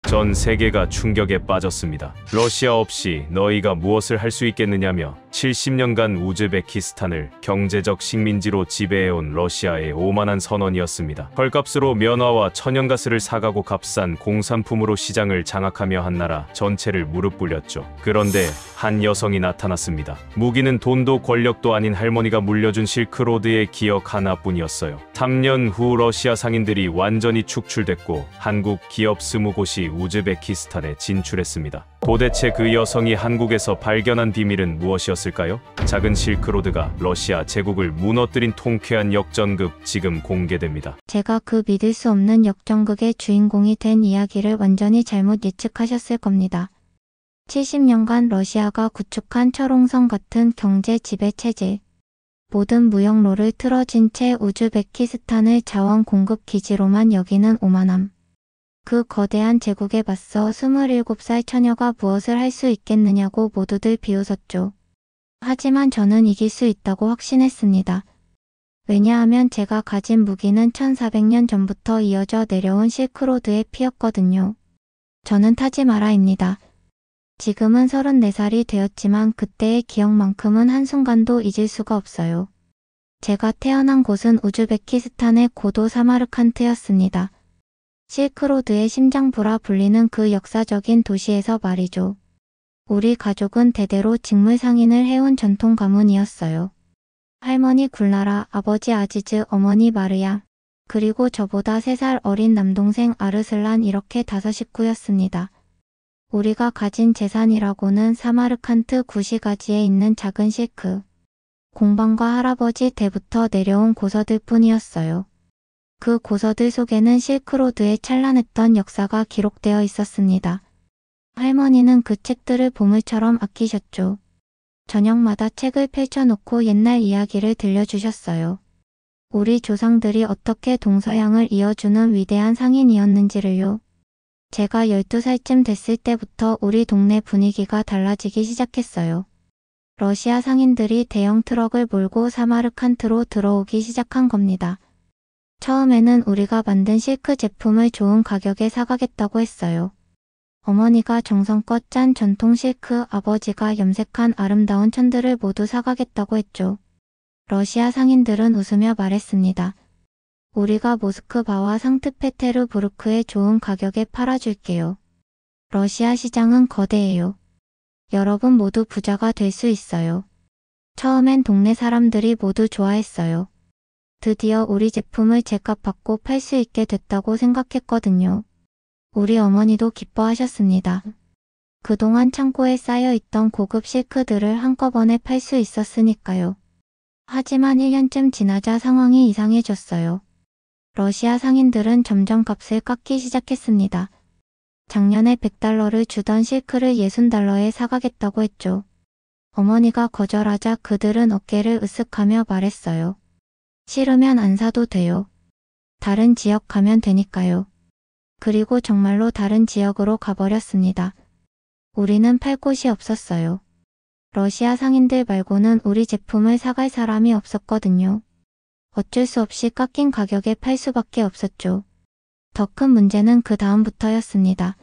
전 세계가 충격에 빠졌습니다. 러시아 없이 너희가 무엇을 할 수 있겠느냐며 70년간 우즈베키스탄을 경제적 식민지로 지배해온 러시아의 오만한 선언이었습니다. 헐값으로 면화와 천연가스를 사가고 값싼 공산품으로 시장을 장악하며 한 나라 전체를 무릎 꿇렸죠. 그런데 한 여성이 나타났습니다. 무기는 돈도 권력도 아닌 할머니가 물려준 실크로드의 기억 하나뿐이었어요. 3년 후 러시아 상인들이 완전히 축출됐고 한국 기업 20곳이 우즈베키스탄에 진출했습니다. 도대체 그 여성이 한국에서 발견한 비밀은 무엇이었을까요? 작은 실크로드가 러시아 제국을 무너뜨린 통쾌한 역전극, 지금 공개됩니다. 제가 그 믿을 수 없는 역전극의 주인공이 된 이야기를 완전히 잘못 예측하셨을 겁니다. 70년간 러시아가 구축한 철옹성 같은 경제 지배 체제, 모든 무역로를 틀어진 채 우즈베키스탄을 자원 공급 기지로만 여기는 오만함. 그 거대한 제국에 맞서 27살 처녀가 무엇을 할 수 있겠느냐고 모두들 비웃었죠. 하지만 저는 이길 수 있다고 확신했습니다. 왜냐하면 제가 가진 무기는 1400년 전부터 이어져 내려온 실크로드의 피였거든요. 저는 타지 마라입니다. 지금은 34살이 되었지만 그때의 기억만큼은 한순간도 잊을 수가 없어요. 제가 태어난 곳은 우즈베키스탄의 고도 사마르칸트였습니다. 실크로드의 심장부라 불리는 그 역사적인 도시에서 말이죠. 우리 가족은 대대로 직물상인을 해온 전통 가문이었어요. 할머니 굴나라, 아버지 아지즈, 어머니 마르야, 그리고 저보다 3살 어린 남동생 아르슬란, 이렇게 5 식구였습니다. 우리가 가진 재산이라고는 사마르칸트 구시가지에 있는 작은 실크 공방과 할아버지 때부터 내려온 고서들 뿐이었어요. 그 고서들 속에는 실크로드의 찬란했던 역사가 기록되어 있었습니다. 할머니는 그 책들을 보물처럼 아끼셨죠. 저녁마다 책을 펼쳐놓고 옛날 이야기를 들려주셨어요. 우리 조상들이 어떻게 동서양을 이어주는 위대한 상인이었는지를요. 제가 12살쯤 됐을 때부터 우리 동네 분위기가 달라지기 시작했어요. 러시아 상인들이 대형 트럭을 몰고 사마르칸트로 들어오기 시작한 겁니다. 처음에는 우리가 만든 실크 제품을 좋은 가격에 사가겠다고 했어요. 어머니가 정성껏 짠 전통 실크, 아버지가 염색한 아름다운 천들을 모두 사가겠다고 했죠. 러시아 상인들은 웃으며 말했습니다. 우리가 모스크바와 상트페테르부르크에 좋은 가격에 팔아줄게요. 러시아 시장은 거대해요. 여러분 모두 부자가 될 수 있어요. 처음엔 동네 사람들이 모두 좋아했어요. 드디어 우리 제품을 제값 받고 팔 수 있게 됐다고 생각했거든요. 우리 어머니도 기뻐하셨습니다. 그동안 창고에 쌓여있던 고급 실크들을 한꺼번에 팔 수 있었으니까요. 하지만 1년쯤 지나자 상황이 이상해졌어요. 러시아 상인들은 점점 값을 깎기 시작했습니다. 작년에 100달러를 주던 실크를 60달러에 사가겠다고 했죠. 어머니가 거절하자 그들은 어깨를 으쓱하며 말했어요. 싫으면 안 사도 돼요. 다른 지역 가면 되니까요. 그리고 정말로 다른 지역으로 가버렸습니다. 우리는 팔 곳이 없었어요. 러시아 상인들 말고는 우리 제품을 사갈 사람이 없었거든요. 어쩔 수 없이 깎인 가격에 팔 수밖에 없었죠. 더 큰 문제는 그 다음부터였습니다.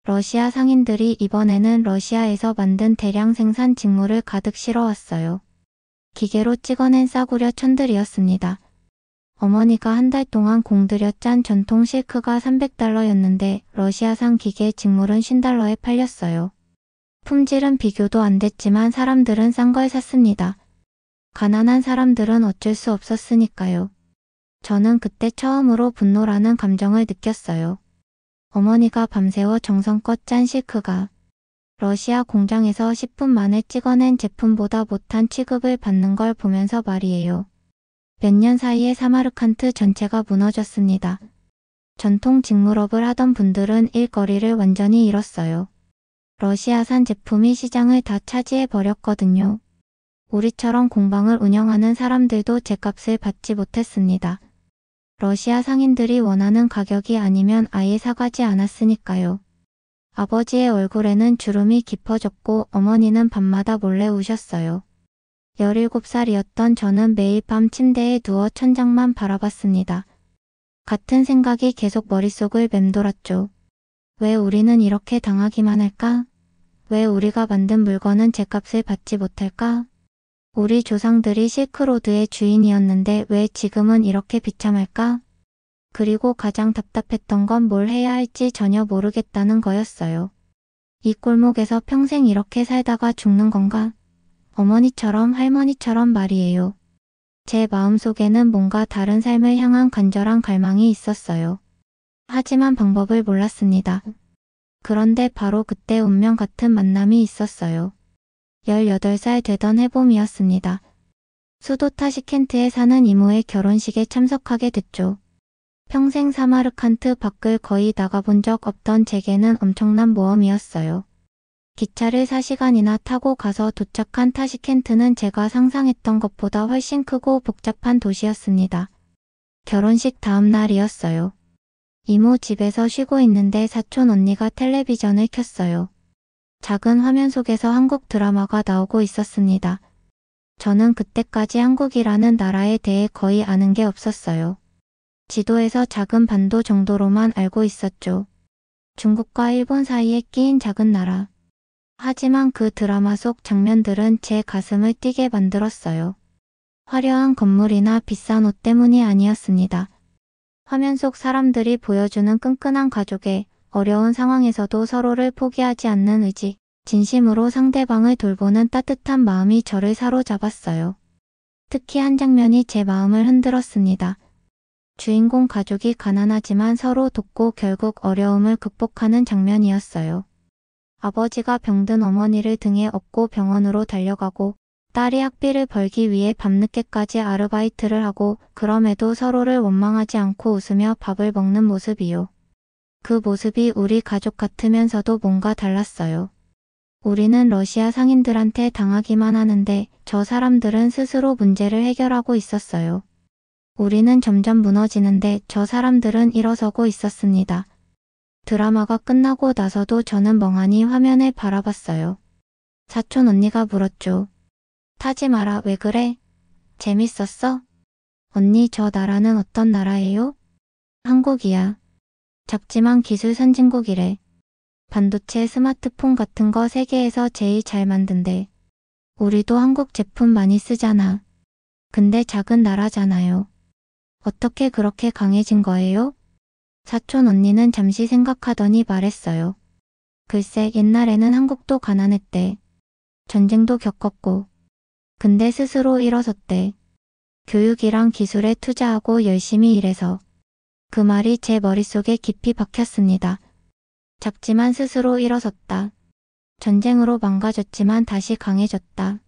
러시아 상인들이 이번에는 러시아에서 만든 대량 생산 직물을 가득 실어왔어요. 기계로 찍어낸 싸구려 천들이었습니다. 어머니가 한 달 동안 공들여 짠 전통 실크가 300달러였는데 러시아산 기계 직물은 50달러에 팔렸어요. 품질은 비교도 안 됐지만 사람들은 싼 걸 샀습니다. 가난한 사람들은 어쩔 수 없었으니까요. 저는 그때 처음으로 분노라는 감정을 느꼈어요. 어머니가 밤새워 정성껏 짠 실크가 러시아 공장에서 10분 만에 찍어낸 제품보다 못한 취급을 받는 걸 보면서 말이에요. 몇 년 사이에 사마르칸트 전체가 무너졌습니다. 전통 직물업을 하던 분들은 일거리를 완전히 잃었어요. 러시아산 제품이 시장을 다 차지해 버렸거든요. 우리처럼 공방을 운영하는 사람들도 제값을 받지 못했습니다. 러시아 상인들이 원하는 가격이 아니면 아예 사가지 않았으니까요. 아버지의 얼굴에는 주름이 깊어졌고 어머니는 밤마다 몰래 우셨어요. 17살이었던 저는 매일 밤 침대에 누워 천장만 바라봤습니다. 같은 생각이 계속 머릿속을 맴돌았죠. 왜 우리는 이렇게 당하기만 할까? 왜 우리가 만든 물건은 제값을 받지 못할까? 우리 조상들이 실크로드의 주인이었는데 왜 지금은 이렇게 비참할까? 그리고 가장 답답했던 건 뭘 해야 할지 전혀 모르겠다는 거였어요. 이 골목에서 평생 이렇게 살다가 죽는 건가? 어머니처럼 할머니처럼 말이에요. 제 마음속에는 뭔가 다른 삶을 향한 간절한 갈망이 있었어요. 하지만 방법을 몰랐습니다. 그런데 바로 그때 운명 같은 만남이 있었어요. 18살 되던 해봄이었습니다. 수도 타시켄트에 사는 이모의 결혼식에 참석하게 됐죠. 평생 사마르칸트 밖을 거의 나가본 적 없던 제게는 엄청난 모험이었어요. 기차를 4시간이나 타고 가서 도착한 타시켄트는 제가 상상했던 것보다 훨씬 크고 복잡한 도시였습니다. 결혼식 다음 날이었어요. 이모 집에서 쉬고 있는데 사촌 언니가 텔레비전을 켰어요. 작은 화면 속에서 한국 드라마가 나오고 있었습니다. 저는 그때까지 한국이라는 나라에 대해 거의 아는 게 없었어요. 지도에서 작은 반도 정도로만 알고 있었죠. 중국과 일본 사이에 끼인 작은 나라. 하지만 그 드라마 속 장면들은 제 가슴을 뛰게 만들었어요. 화려한 건물이나 비싼 옷 때문이 아니었습니다. 화면 속 사람들이 보여주는 끈끈한 가족의 어려운 상황에서도 서로를 포기하지 않는 의지, 진심으로 상대방을 돌보는 따뜻한 마음이 저를 사로잡았어요. 특히 한 장면이 제 마음을 흔들었습니다. 주인공 가족이 가난하지만 서로 돕고 결국 어려움을 극복하는 장면이었어요. 아버지가 병든 어머니를 등에 업고 병원으로 달려가고 딸이 학비를 벌기 위해 밤늦게까지 아르바이트를 하고 그럼에도 서로를 원망하지 않고 웃으며 밥을 먹는 모습이요. 그 모습이 우리 가족 같으면서도 뭔가 달랐어요. 우리는 러시아 상인들한테 당하기만 하는데 저 사람들은 스스로 문제를 해결하고 있었어요. 우리는 점점 무너지는데 저 사람들은 일어서고 있었습니다. 드라마가 끝나고 나서도 저는 멍하니 화면을 바라봤어요. 사촌 언니가 물었죠. 타지 마라, 왜 그래? 재밌었어? 언니, 저 나라는 어떤 나라예요? 한국이야. 작지만 기술 선진국이래. 반도체, 스마트폰 같은 거 세계에서 제일 잘 만든대. 우리도 한국 제품 많이 쓰잖아. 근데 작은 나라잖아요. 어떻게 그렇게 강해진 거예요? 사촌 언니는 잠시 생각하더니 말했어요. 글쎄, 옛날에는 한국도 가난했대. 전쟁도 겪었고. 근데 스스로 일어섰대. 교육이랑 기술에 투자하고 열심히 일해서. 그 말이 제 머릿속에 깊이 박혔습니다. 작지만 스스로 일어섰다. 전쟁으로 망가졌지만 다시 강해졌다.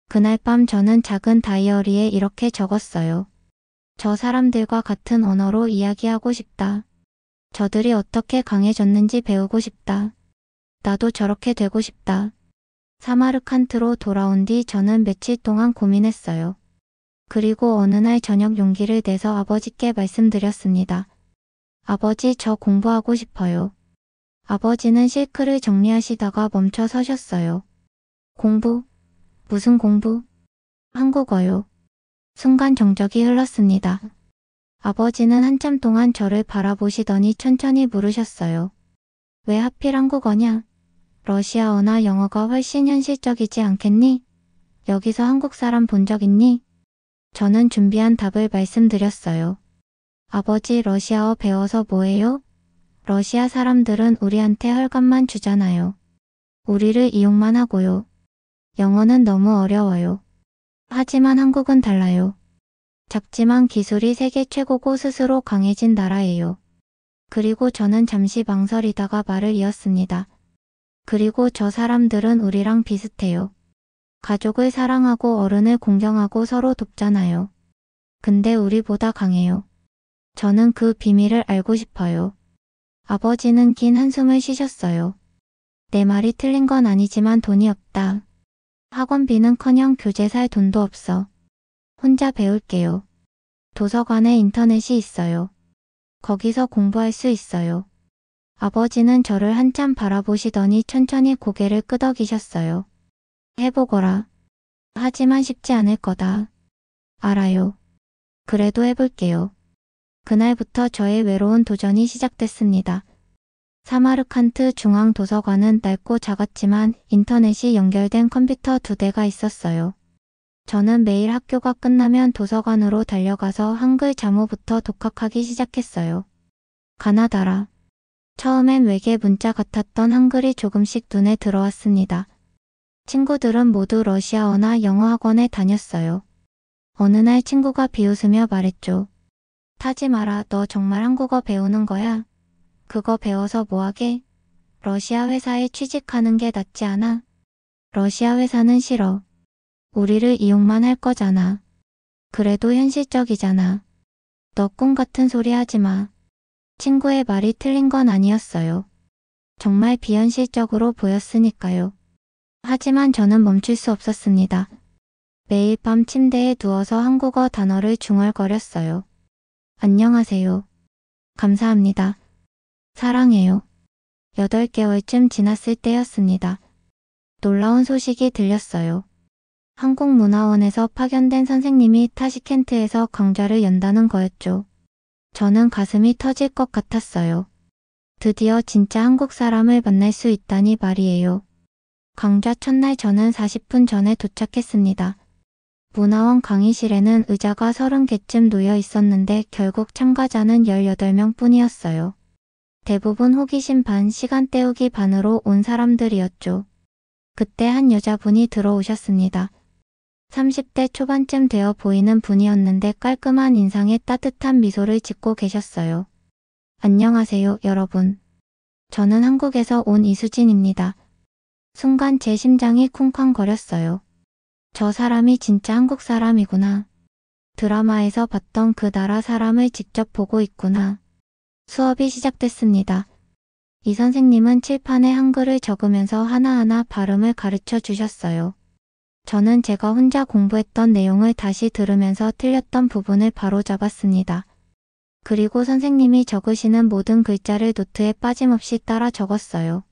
그날 밤 저는 작은 다이어리에 이렇게 적었어요. 저 사람들과 같은 언어로 이야기하고 싶다. 저들이 어떻게 강해졌는지 배우고 싶다. 나도 저렇게 되고 싶다. 사마르칸트로 돌아온 뒤 저는 며칠 동안 고민했어요. 그리고 어느 날 저녁 용기를 내서 아버지께 말씀드렸습니다. 아버지, 저 공부하고 싶어요. 아버지는 실크를 정리하시다가 멈춰 서셨어요. 공부? 무슨 공부? 한국어요. 순간 정적이 흘렀습니다. 아버지는 한참 동안 저를 바라보시더니 천천히 물으셨어요. 왜 하필 한국어냐? 러시아어나 영어가 훨씬 현실적이지 않겠니? 여기서 한국 사람 본 적 있니? 저는 준비한 답을 말씀드렸어요. 아버지, 러시아어 배워서 뭐해요? 러시아 사람들은 우리한테 헐값만 주잖아요. 우리를 이용만 하고요. 영어는 너무 어려워요. 하지만 한국은 달라요. 작지만 기술이 세계 최고고 스스로 강해진 나라예요. 그리고 저는 잠시 망설이다가 말을 이었습니다. 그리고 저 사람들은 우리랑 비슷해요. 가족을 사랑하고 어른을 공경하고 서로 돕잖아요. 근데 우리보다 강해요. 저는 그 비밀을 알고 싶어요. 아버지는 긴 한숨을 쉬셨어요. 내 말이 틀린 건 아니지만 돈이 없다. 학원비는커녕 교재 살 돈도 없어. 혼자 배울게요. 도서관에 인터넷이 있어요. 거기서 공부할 수 있어요. 아버지는 저를 한참 바라보시더니 천천히 고개를 끄덕이셨어요. 해보거라. 하지만 쉽지 않을 거다. 알아요. 그래도 해볼게요. 그날부터 저의 외로운 도전이 시작됐습니다. 사마르칸트 중앙도서관은 넓고 작았지만 인터넷이 연결된 컴퓨터 2대가 있었어요. 저는 매일 학교가 끝나면 도서관으로 달려가서 한글 자모부터 독학하기 시작했어요. 가나다라. 처음엔 외계 문자 같았던 한글이 조금씩 눈에 들어왔습니다. 친구들은 모두 러시아어나 영어 학원에 다녔어요. 어느 날 친구가 비웃으며 말했죠. 타지 마라, 너 정말 한국어 배우는 거야? 그거 배워서 뭐하게? 러시아 회사에 취직하는 게 낫지 않아? 러시아 회사는 싫어. 우리를 이용만 할 거잖아. 그래도 현실적이잖아. 너 꿈 같은 소리 하지 마. 친구의 말이 틀린 건 아니었어요. 정말 비현실적으로 보였으니까요. 하지만 저는 멈출 수 없었습니다. 매일 밤 침대에 누워서 한국어 단어를 중얼거렸어요. 안녕하세요. 감사합니다. 사랑해요. 8개월쯤 지났을 때였습니다. 놀라운 소식이 들렸어요. 한국문화원에서 파견된 선생님이 타시켄트에서 강좌를 연다는 거였죠. 저는 가슴이 터질 것 같았어요. 드디어 진짜 한국 사람을 만날 수 있다니 말이에요. 강좌 첫날 저는 40분 전에 도착했습니다. 문화원 강의실에는 의자가 30개쯤 놓여 있었는데 결국 참가자는 18명 뿐이었어요. 대부분 호기심 반, 시간 때우기 반으로 온 사람들이었죠. 그때 한 여자분이 들어오셨습니다. 30대 초반쯤 되어 보이는 분이었는데 깔끔한 인상에 따뜻한 미소를 짓고 계셨어요. 안녕하세요, 여러분. 저는 한국에서 온 이수진입니다. 순간 제 심장이 쿵쾅거렸어요. 저 사람이 진짜 한국 사람이구나. 드라마에서 봤던 그 나라 사람을 직접 보고 있구나. 수업이 시작됐습니다. 이 선생님은 칠판에 한글을 적으면서 하나하나 발음을 가르쳐 주셨어요. 저는 제가 혼자 공부했던 내용을 다시 들으면서 틀렸던 부분을 바로잡았습니다. 그리고 선생님이 적으시는 모든 글자를 노트에 빠짐없이 따라 적었어요.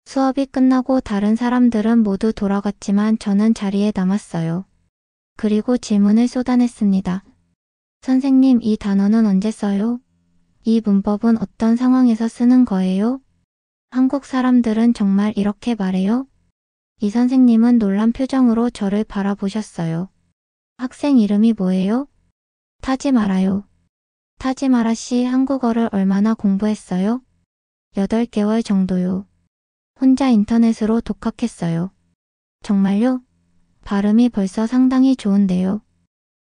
수업이 끝나고 다른 사람들은 모두 돌아갔지만 저는 자리에 남았어요. 그리고 질문을 쏟아냈습니다. 선생님, 이 단어는 언제 써요? 이 문법은 어떤 상황에서 쓰는 거예요? 한국 사람들은 정말 이렇게 말해요? 이 선생님은 놀란 표정으로 저를 바라보셨어요. 학생 이름이 뭐예요? 타지 말아요. 타지 마라 씨, 한국어를 얼마나 공부했어요? 8개월 정도요. 혼자 인터넷으로 독학했어요. 정말요? 발음이 벌써 상당히 좋은데요.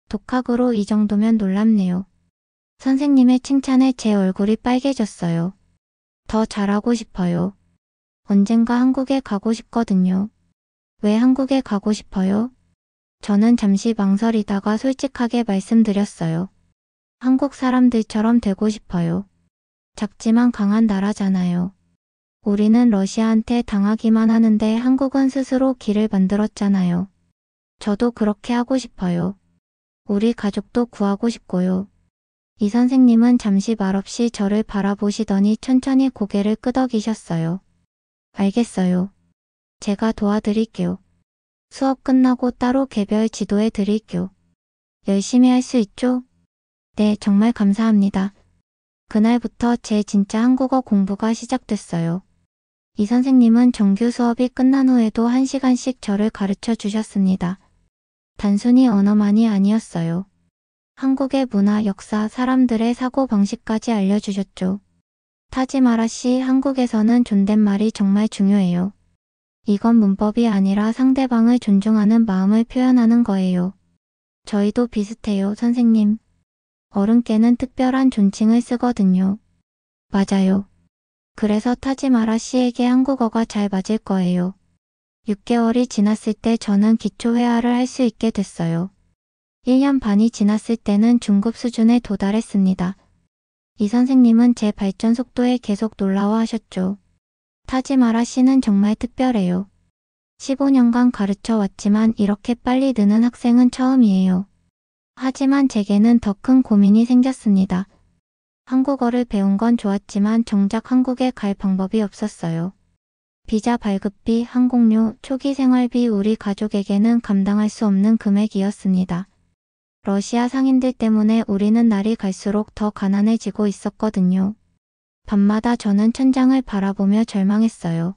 독학으로 이 정도면 놀랍네요. 선생님의 칭찬에 제 얼굴이 빨개졌어요. 더 잘하고 싶어요. 언젠가 한국에 가고 싶거든요. 왜 한국에 가고 싶어요? 저는 잠시 망설이다가 솔직하게 말씀드렸어요. 한국 사람들처럼 되고 싶어요. 작지만 강한 나라잖아요. 우리는 러시아한테 당하기만 하는데 한국은 스스로 길을 만들었잖아요. 저도 그렇게 하고 싶어요. 우리 가족도 구하고 싶고요. 이 선생님은 잠시 말없이 저를 바라보시더니 천천히 고개를 끄덕이셨어요. 알겠어요. 제가 도와드릴게요. 수업 끝나고 따로 개별 지도해 드릴게요. 열심히 할 수 있죠? 네, 정말 감사합니다. 그날부터 제 진짜 한국어 공부가 시작됐어요. 이 선생님은 정규 수업이 끝난 후에도 1시간씩 저를 가르쳐 주셨습니다. 단순히 언어만이 아니었어요. 한국의 문화, 역사, 사람들의 사고방식까지 알려주셨죠. 타지마라 씨, 한국에서는 존댓말이 정말 중요해요. 이건 문법이 아니라 상대방을 존중하는 마음을 표현하는 거예요. 저희도 비슷해요, 선생님. 어른께는 특별한 존칭을 쓰거든요. 맞아요. 그래서 타지마라 씨에게 한국어가 잘 맞을 거예요. 6개월이 지났을 때 저는 기초 회화를 할 수 있게 됐어요. 1년 반이 지났을 때는 중급 수준에 도달했습니다. 이 선생님은 제 발전 속도에 계속 놀라워하셨죠. 타지마라 씨는 정말 특별해요. 15년간 가르쳐 왔지만 이렇게 빨리 느는 학생은 처음이에요. 하지만 제게는 더 큰 고민이 생겼습니다. 한국어를 배운 건 좋았지만 정작 한국에 갈 방법이 없었어요. 비자 발급비, 항공료, 초기 생활비 우리 가족에게는 감당할 수 없는 금액이었습니다. 러시아 상인들 때문에 우리는 날이 갈수록 더 가난해지고 있었거든요. 밤마다 저는 천장을 바라보며 절망했어요.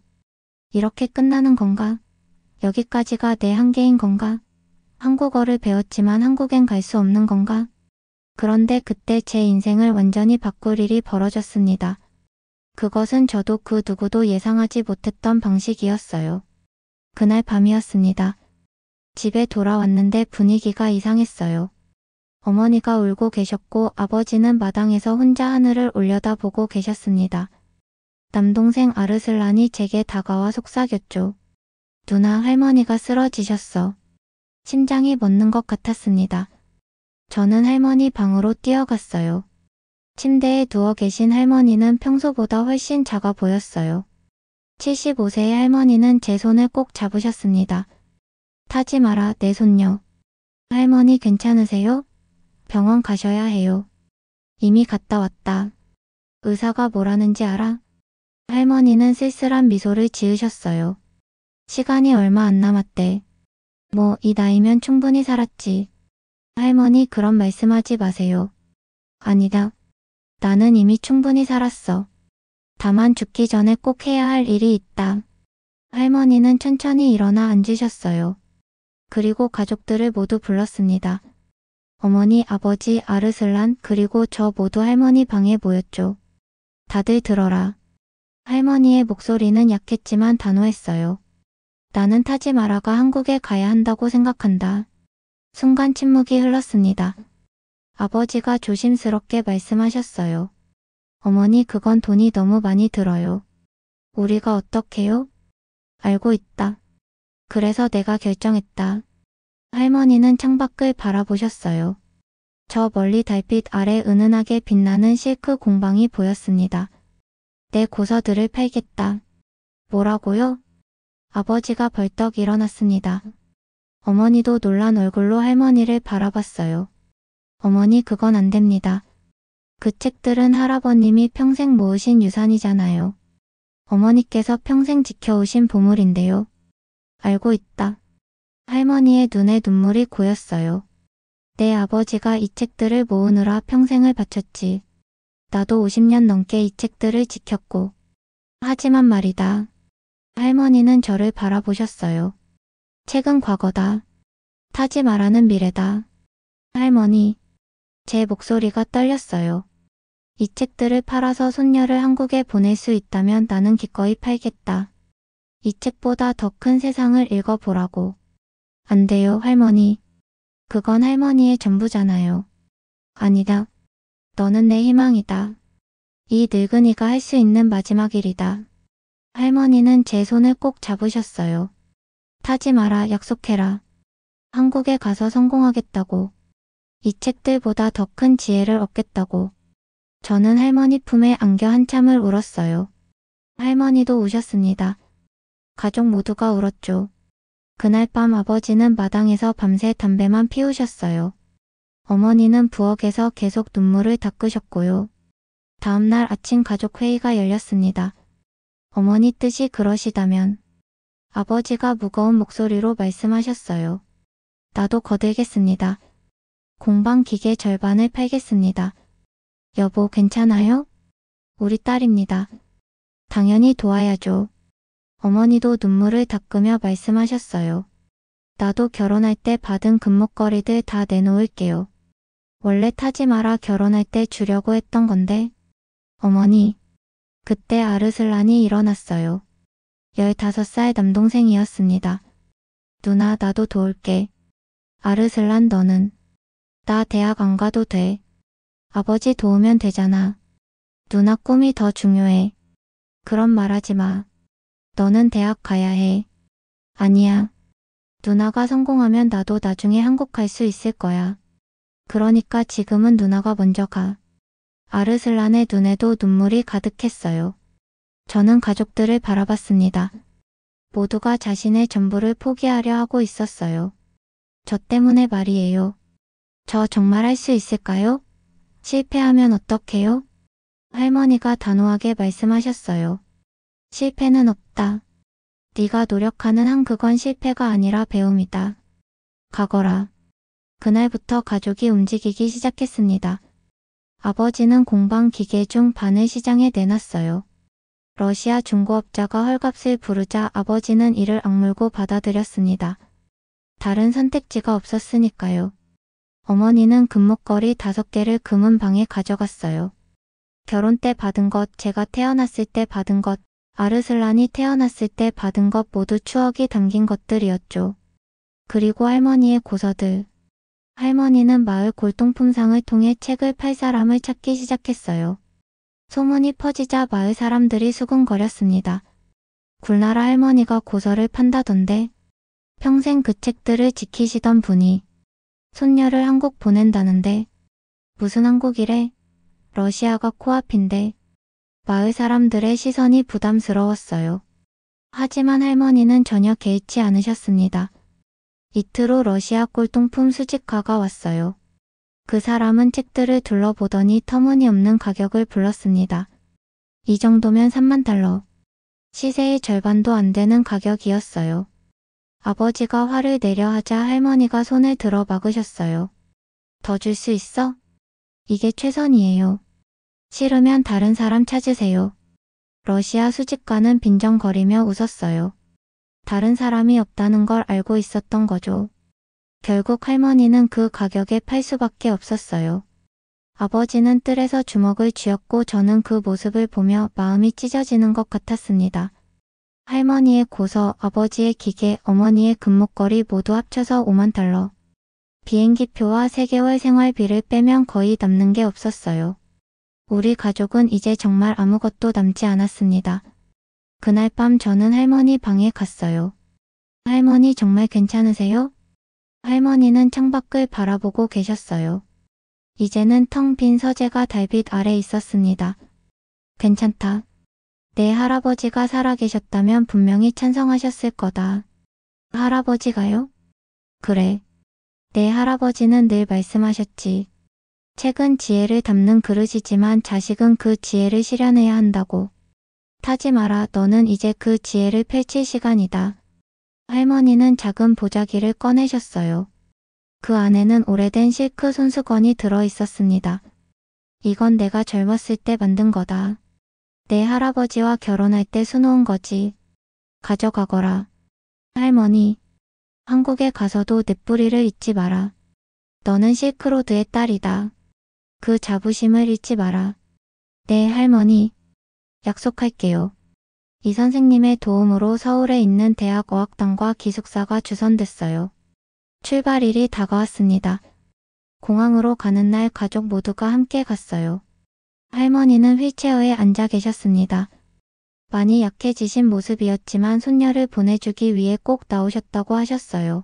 이렇게 끝나는 건가? 여기까지가 내 한계인 건가? 한국어를 배웠지만 한국엔 갈 수 없는 건가? 그런데 그때 제 인생을 완전히 바꿀 일이 벌어졌습니다. 그것은 저도 그 누구도 예상하지 못했던 방식이었어요. 그날 밤이었습니다. 집에 돌아왔는데 분위기가 이상했어요. 어머니가 울고 계셨고 아버지는 마당에서 혼자 하늘을 올려다보고 계셨습니다. 남동생 아르슬란이 제게 다가와 속삭였죠. 누나, 할머니가 쓰러지셨어. 심장이 멎는 것 같았습니다. 저는 할머니 방으로 뛰어갔어요. 침대에 누워 계신 할머니는 평소보다 훨씬 작아 보였어요. 75세의 할머니는 제 손을 꼭 잡으셨습니다. 타지 마라, 내 손녀. 할머니 괜찮으세요? 병원 가셔야 해요. 이미 갔다 왔다. 의사가 뭐라는지 알아? 할머니는 쓸쓸한 미소를 지으셨어요. 시간이 얼마 안 남았대. 뭐, 이 나이면 충분히 살았지. 할머니, 그런 말씀하지 마세요. 아니다. 나는 이미 충분히 살았어. 다만 죽기 전에 꼭 해야 할 일이 있다. 할머니는 천천히 일어나 앉으셨어요. 그리고 가족들을 모두 불렀습니다. 어머니, 아버지, 아르슬란, 그리고 저 모두 할머니 방에 모였죠. 다들 들어라. 할머니의 목소리는 약했지만 단호했어요. 나는 타지 마라가 한국에 가야 한다고 생각한다. 순간 침묵이 흘렀습니다. 아버지가 조심스럽게 말씀하셨어요. 어머니, 그건 돈이 너무 많이 들어요. 우리가 어떡해요? 알고 있다. 그래서 내가 결정했다. 할머니는 창밖을 바라보셨어요. 저 멀리 달빛 아래 은은하게 빛나는 실크 공방이 보였습니다. 내 고서들을 팔겠다. 뭐라고요? 아버지가 벌떡 일어났습니다. 어머니도 놀란 얼굴로 할머니를 바라봤어요. 어머니, 그건 안 됩니다. 그 책들은 할아버님이 평생 모으신 유산이잖아요. 어머니께서 평생 지켜오신 보물인데요. 알고 있다. 할머니의 눈에 눈물이 고였어요. 내 아버지가 이 책들을 모으느라 평생을 바쳤지. 나도 50년 넘게 이 책들을 지켰고. 하지만 말이다. 할머니는 저를 바라보셨어요. 책은 과거다. 타지 마라는 미래다. 할머니. 제 목소리가 떨렸어요. 이 책들을 팔아서 손녀를 한국에 보낼 수 있다면 나는 기꺼이 팔겠다. 이 책보다 더 큰 세상을 읽어보라고. 안 돼요, 할머니. 그건 할머니의 전부잖아요. 아니다. 너는 내 희망이다. 이 늙은이가 할 수 있는 마지막 일이다. 할머니는 제 손을 꼭 잡으셨어요. 타지 마라, 약속해라. 한국에 가서 성공하겠다고. 이 책들보다 더 큰 지혜를 얻겠다고. 저는 할머니 품에 안겨 한참을 울었어요. 할머니도 우셨습니다. 가족 모두가 울었죠. 그날 밤 아버지는 마당에서 밤새 담배만 피우셨어요. 어머니는 부엌에서 계속 눈물을 닦으셨고요. 다음날 아침 가족 회의가 열렸습니다. 어머니 뜻이 그러시다면 아버지가 무거운 목소리로 말씀하셨어요. 나도 거들겠습니다. 공방 기계 절반을 팔겠습니다. 여보, 괜찮아요? 우리 딸입니다. 당연히 도와야죠. 어머니도 눈물을 닦으며 말씀하셨어요. 나도 결혼할 때 받은 금목걸이들 다 내놓을게요. 원래 타지 마라 결혼할 때 주려고 했던 건데. 어머니. 그때 아르슬란이 일어났어요. 15살 남동생이었습니다. 누나, 나도 도울게. 아르슬란, 너는? 나 대학 안 가도 돼. 아버지 도우면 되잖아. 누나 꿈이 더 중요해. 그런 말 하지 마. 너는 대학 가야 해. 아니야. 누나가 성공하면 나도 나중에 한국 갈 수 있을 거야. 그러니까 지금은 누나가 먼저 가. 아르슬란의 눈에도 눈물이 가득했어요. 저는 가족들을 바라봤습니다. 모두가 자신의 전부를 포기하려 하고 있었어요. 저 때문에 말이에요. 저 정말 할 수 있을까요? 실패하면 어떡해요? 할머니가 단호하게 말씀하셨어요. 실패는 없다. 네가 노력하는 한 그건 실패가 아니라 배움이다. 가거라. 그날부터 가족이 움직이기 시작했습니다. 아버지는 공방 기계 중 반을 시장에 내놨어요. 러시아 중고업자가 헐값을 부르자 아버지는 이를 악물고 받아들였습니다. 다른 선택지가 없었으니까요. 어머니는 금목걸이 5개를 금은 방에 가져갔어요. 결혼 때 받은 것, 제가 태어났을 때 받은 것, 아르슬란이 태어났을 때 받은 것 모두 추억이 담긴 것들이었죠. 그리고 할머니의 고서들. 할머니는 마을 골동품상을 통해 책을 팔 사람을 찾기 시작했어요. 소문이 퍼지자 마을 사람들이 수군거렸습니다. 굴나라 할머니가 고서를 판다던데 평생 그 책들을 지키시던 분이 손녀를 한국 보낸다는데 무슨 한국이래? 러시아가 코앞인데 마을 사람들의 시선이 부담스러웠어요. 하지만 할머니는 전혀 개의치 않으셨습니다. 이틀 후 러시아 골동품 수집가가 왔어요. 그 사람은 책들을 둘러보더니 터무니없는 가격을 불렀습니다. 이 정도면 3만 달러. 시세의 절반도 안 되는 가격이었어요. 아버지가 화를 내려 하자 할머니가 손을 들어 막으셨어요. 더 줄 수 있어? 이게 최선이에요. 싫으면 다른 사람 찾으세요. 러시아 수집가는 빈정거리며 웃었어요. 다른 사람이 없다는 걸 알고 있었던 거죠. 결국 할머니는 그 가격에 팔 수밖에 없었어요. 아버지는 뜰에서 주먹을 쥐었고 저는 그 모습을 보며 마음이 찢어지는 것 같았습니다. 할머니의 고서, 아버지의 기계, 어머니의 금목걸이 모두 합쳐서 5만 달러. 비행기표와 3개월 생활비를 빼면 거의 남는 게 없었어요. 우리 가족은 이제 정말 아무것도 남지 않았습니다. 그날 밤 저는 할머니 방에 갔어요. 할머니 정말 괜찮으세요? 할머니는 창밖을 바라보고 계셨어요. 이제는 텅 빈 서재가 달빛 아래 있었습니다. 괜찮다. 내 할아버지가 살아계셨다면 분명히 찬성하셨을 거다. 할아버지가요? 그래. 내 할아버지는 늘 말씀하셨지. 책은 지혜를 담는 그릇이지만 자식은 그 지혜를 실현해야 한다고. 타지 마라. 너는 이제 그 지혜를 펼칠 시간이다. 할머니는 작은 보자기를 꺼내셨어요. 그 안에는 오래된 실크 손수건이 들어 있었습니다. 이건 내가 젊었을 때 만든 거다. 내 할아버지와 결혼할 때 수놓은 거지. 가져가거라. 할머니, 한국에 가서도 내 뿌리를 잊지 마라. 너는 실크로드의 딸이다. 그 자부심을 잃지 마라. 네, 할머니. 약속할게요. 이 선생님의 도움으로 서울에 있는 대학 어학당과 기숙사가 주선됐어요. 출발일이 다가왔습니다. 공항으로 가는 날 가족 모두가 함께 갔어요. 할머니는 휠체어에 앉아 계셨습니다. 많이 약해지신 모습이었지만 손녀를 보내주기 위해 꼭 나오셨다고 하셨어요.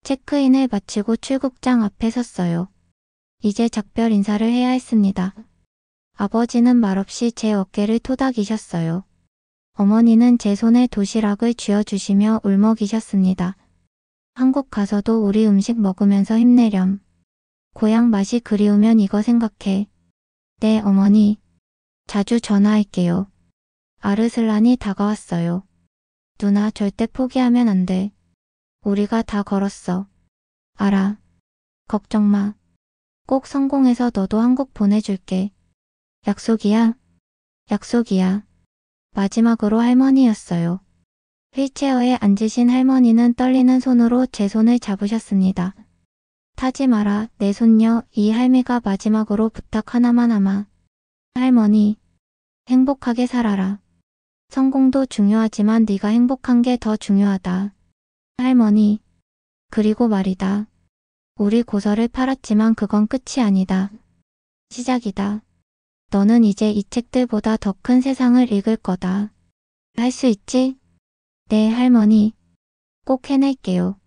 체크인을 마치고 출국장 앞에 섰어요. 이제 작별 인사를 해야 했습니다. 아버지는 말없이 제 어깨를 토닥이셨어요. 어머니는 제 손에 도시락을 쥐어주시며 울먹이셨습니다. 한국 가서도 우리 음식 먹으면서 힘내렴. 고향 맛이 그리우면 이거 생각해. 네, 어머니. 자주 전화할게요. 아르슬란이 다가왔어요. 누나, 절대 포기하면 안 돼. 우리가 다 걸었어. 알아. 걱정 마. 꼭 성공해서 너도 한국 보내줄게. 약속이야? 약속이야. 마지막으로 할머니였어요. 휠체어에 앉으신 할머니는 떨리는 손으로 제 손을 잡으셨습니다. 타지 마라, 내 손녀. 이 할미가 마지막으로 부탁 하나만 하마. 할머니, 행복하게 살아라. 성공도 중요하지만 네가 행복한 게 더 중요하다. 할머니, 그리고 말이다. 우리 고서를 팔았지만 그건 끝이 아니다. 시작이다. 너는 이제 이 책들보다 더 큰 세상을 읽을 거다. 할 수 있지? 네, 할머니. 꼭 해낼게요.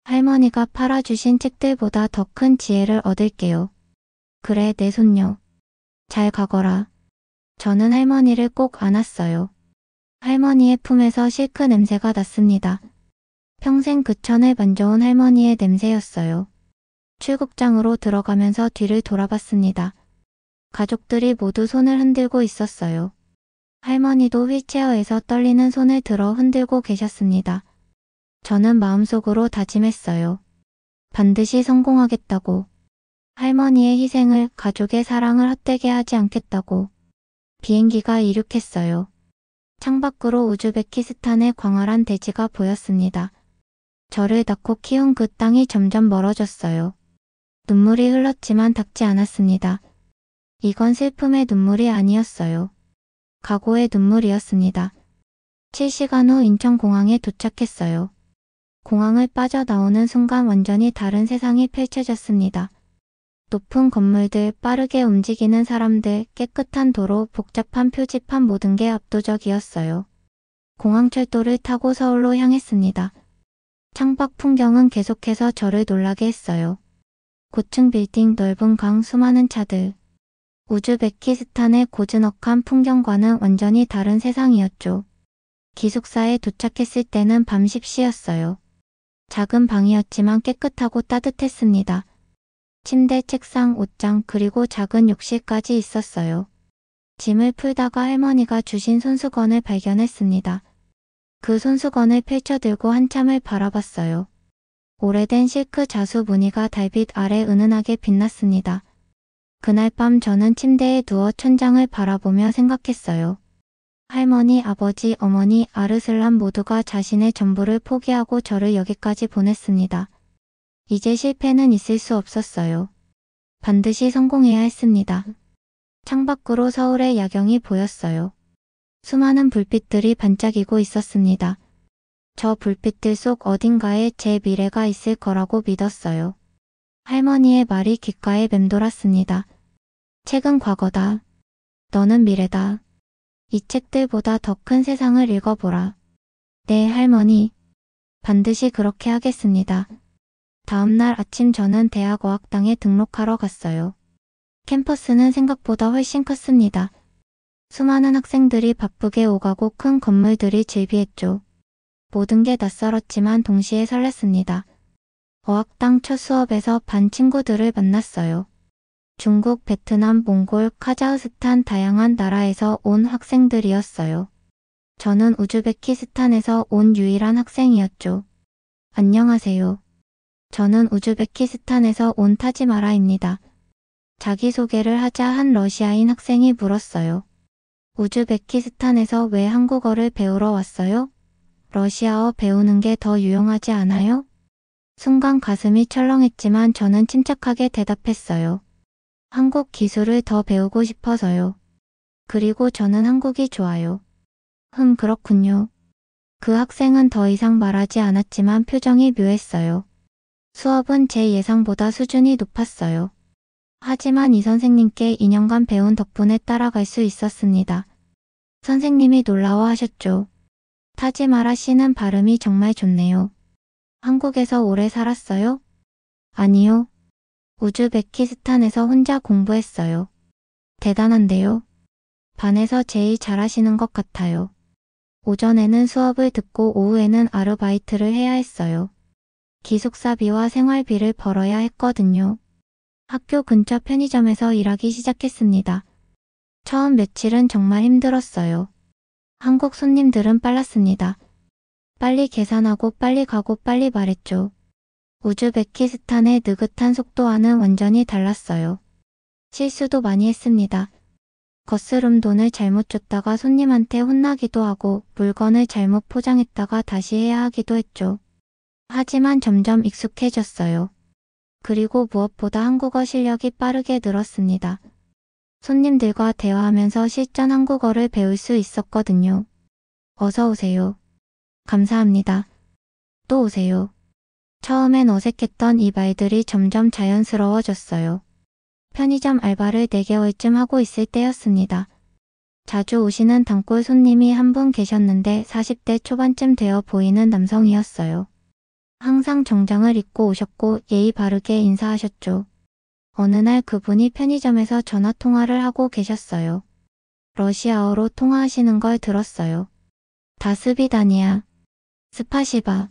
할머니가 팔아주신 책들보다 더 큰 지혜를 얻을게요. 그래, 내 손녀. 잘 가거라. 저는 할머니를 꼭 안았어요. 할머니의 품에서 실크 냄새가 났습니다. 평생 그 천을 만져온 할머니의 냄새였어요. 출국장으로 들어가면서 뒤를 돌아봤습니다. 가족들이 모두 손을 흔들고 있었어요. 할머니도 휠체어에서 떨리는 손을 들어 흔들고 계셨습니다. 저는 마음속으로 다짐했어요. 반드시 성공하겠다고. 할머니의 희생을, 가족의 사랑을 헛되게 하지 않겠다고. 비행기가 이륙했어요. 창밖으로 우즈베키스탄의 광활한 대지가 보였습니다. 저를 낳고 키운 그 땅이 점점 멀어졌어요. 눈물이 흘렀지만 닿지 않았습니다. 이건 슬픔의 눈물이 아니었어요. 각오의 눈물이었습니다. 7시간 후 인천공항에 도착했어요. 공항을 빠져나오는 순간 완전히 다른 세상이 펼쳐졌습니다. 높은 건물들, 빠르게 움직이는 사람들, 깨끗한 도로, 복잡한 표지판 모든 게 압도적이었어요. 공항철도를 타고 서울로 향했습니다. 창밖 풍경은 계속해서 저를 놀라게 했어요. 고층 빌딩, 넓은 강, 수많은 차들. 우즈베키스탄의 고즈넉한 풍경과는 완전히 다른 세상이었죠. 기숙사에 도착했을 때는 밤 10시였어요. 작은 방이었지만 깨끗하고 따뜻했습니다. 침대, 책상, 옷장, 그리고 작은 욕실까지 있었어요. 짐을 풀다가 할머니가 주신 손수건을 발견했습니다. 그 손수건을 펼쳐들고 한참을 바라봤어요. 오래된 실크 자수 무늬가 달빛 아래 은은하게 빛났습니다. 그날 밤 저는 침대에 누워 천장을 바라보며 생각했어요. 할머니, 아버지, 어머니, 아르슬란 모두가 자신의 전부를 포기하고 저를 여기까지 보냈습니다. 이제 실패는 있을 수 없었어요. 반드시 성공해야 했습니다. 창밖으로 서울의 야경이 보였어요. 수많은 불빛들이 반짝이고 있었습니다. 저 불빛들 속 어딘가에 제 미래가 있을 거라고 믿었어요. 할머니의 말이 귓가에 맴돌았습니다. 책은 과거다. 너는 미래다. 이 책들보다 더 큰 세상을 읽어보라. 네, 할머니. 반드시 그렇게 하겠습니다. 다음 날 아침 저는 대학어학당에 등록하러 갔어요. 캠퍼스는 생각보다 훨씬 컸습니다. 수많은 학생들이 바쁘게 오가고 큰 건물들이 즐비했죠. 모든 게 낯설었지만 동시에 설렜습니다. 어학당 첫 수업에서 반 친구들을 만났어요. 중국, 베트남, 몽골, 카자흐스탄 다양한 나라에서 온 학생들이었어요. 저는 우즈베키스탄에서 온 유일한 학생이었죠. 안녕하세요. 저는 우즈베키스탄에서 온 타지마라입니다. 자기소개를 하자 한 러시아인 학생이 물었어요. 우즈베키스탄에서 왜 한국어를 배우러 왔어요? 러시아어 배우는 게 더 유용하지 않아요? 순간 가슴이 철렁했지만 저는 침착하게 대답했어요. 한국 기술을 더 배우고 싶어서요. 그리고 저는 한국이 좋아요. 그렇군요. 그 학생은 더 이상 말하지 않았지만 표정이 묘했어요. 수업은 제 예상보다 수준이 높았어요. 하지만 이 선생님께 2년간 배운 덕분에 따라갈 수 있었습니다. 선생님이 놀라워하셨죠. 타지마라 씨는 발음이 정말 좋네요. 한국에서 오래 살았어요? 아니요. 우즈베키스탄에서 혼자 공부했어요. 대단한데요. 반에서 제일 잘하시는 것 같아요. 오전에는 수업을 듣고 오후에는 아르바이트를 해야 했어요. 기숙사비와 생활비를 벌어야 했거든요. 학교 근처 편의점에서 일하기 시작했습니다. 처음 며칠은 정말 힘들었어요. 한국 손님들은 빨랐습니다. 빨리 계산하고 빨리 가고 빨리 말했죠. 우즈베키스탄의 느긋한 속도와는 완전히 달랐어요. 실수도 많이 했습니다. 거스름 돈을 잘못 줬다가 손님한테 혼나기도 하고 물건을 잘못 포장했다가 다시 해야 하기도 했죠. 하지만 점점 익숙해졌어요. 그리고 무엇보다 한국어 실력이 빠르게 늘었습니다. 손님들과 대화하면서 실전 한국어를 배울 수 있었거든요. 어서 오세요. 감사합니다. 또 오세요. 처음엔 어색했던 이 말들이 점점 자연스러워졌어요. 편의점 알바를 4개월쯤 하고 있을 때였습니다. 자주 오시는 단골 손님이 한 분 계셨는데 40대 초반쯤 되어 보이는 남성이었어요. 항상 정장을 입고 오셨고 예의 바르게 인사하셨죠. 어느 날 그분이 편의점에서 전화 통화를 하고 계셨어요. 러시아어로 통화하시는 걸 들었어요. 다스비다니아, 스파시바.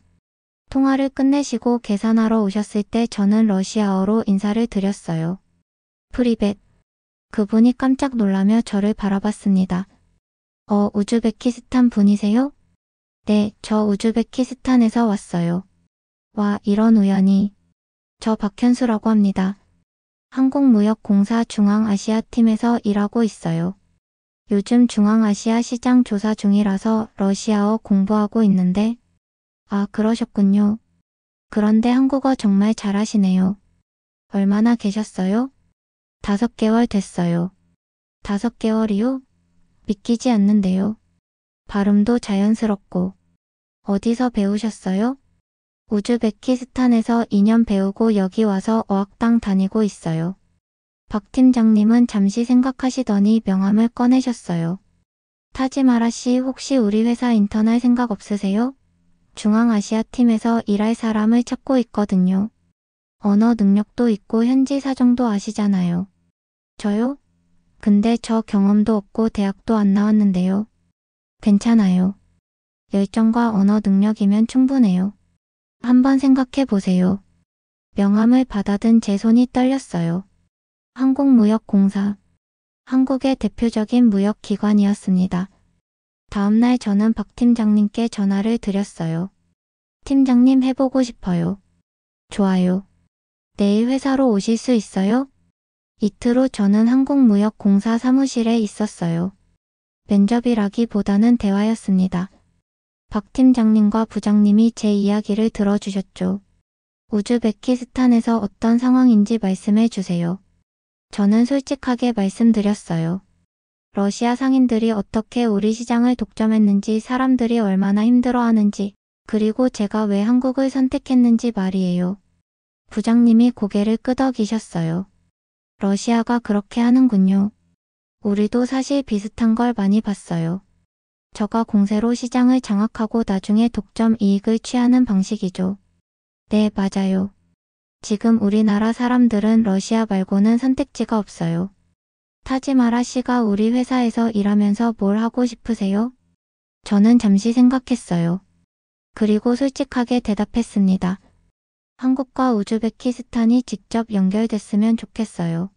통화를 끝내시고 계산하러 오셨을 때 저는 러시아어로 인사를 드렸어요. 프리벳. 그분이 깜짝 놀라며 저를 바라봤습니다. 우즈베키스탄 분이세요? 네, 저 우즈베키스탄에서 왔어요. 와, 이런 우연이. 저 박현수라고 합니다. 한국무역공사 중앙아시아팀에서 일하고 있어요. 요즘 중앙아시아 시장 조사 중이라서 러시아어 공부하고 있는데, 아, 그러셨군요. 그런데 한국어 정말 잘하시네요. 얼마나 계셨어요? 5개월 됐어요. 5개월이요? 믿기지 않는데요. 발음도 자연스럽고. 어디서 배우셨어요? 우즈베키스탄에서 2년 배우고 여기 와서 어학당 다니고 있어요. 박 팀장님은 잠시 생각하시더니 명함을 꺼내셨어요. 타지마라 씨, 혹시 우리 회사 인턴할 생각 없으세요? 중앙아시아 팀에서 일할 사람을 찾고 있거든요. 언어 능력도 있고 현지 사정도 아시잖아요. 저요? 근데 저 경험도 없고 대학도 안 나왔는데요. 괜찮아요. 열정과 언어 능력이면 충분해요. 한번 생각해 보세요. 명함을 받아든 제 손이 떨렸어요. 한국무역공사. 한국의 대표적인 무역기관이었습니다. 다음날 저는 박 팀장님께 전화를 드렸어요. 팀장님, 해보고 싶어요. 좋아요. 내일 회사로 오실 수 있어요? 이틀 후 저는 한국무역공사 사무실에 있었어요. 면접이라기보다는 대화였습니다. 박 팀장님과 부장님이 제 이야기를 들어주셨죠. 우즈베키스탄에서 어떤 상황인지 말씀해 주세요. 저는 솔직하게 말씀드렸어요. 러시아 상인들이 어떻게 우리 시장을 독점했는지, 사람들이 얼마나 힘들어하는지, 그리고 제가 왜 한국을 선택했는지 말이에요. 부장님이 고개를 끄덕이셨어요. 러시아가 그렇게 하는군요. 우리도 사실 비슷한 걸 많이 봤어요. 저가 공세로 시장을 장악하고 나중에 독점 이익을 취하는 방식이죠. 네, 맞아요. 지금 우리나라 사람들은 러시아 말고는 선택지가 없어요. 타지마라 씨가 우리 회사에서 일하면서 뭘 하고 싶으세요? 저는 잠시 생각했어요. 그리고 솔직하게 대답했습니다. 한국과 우즈베키스탄이 직접 연결됐으면 좋겠어요.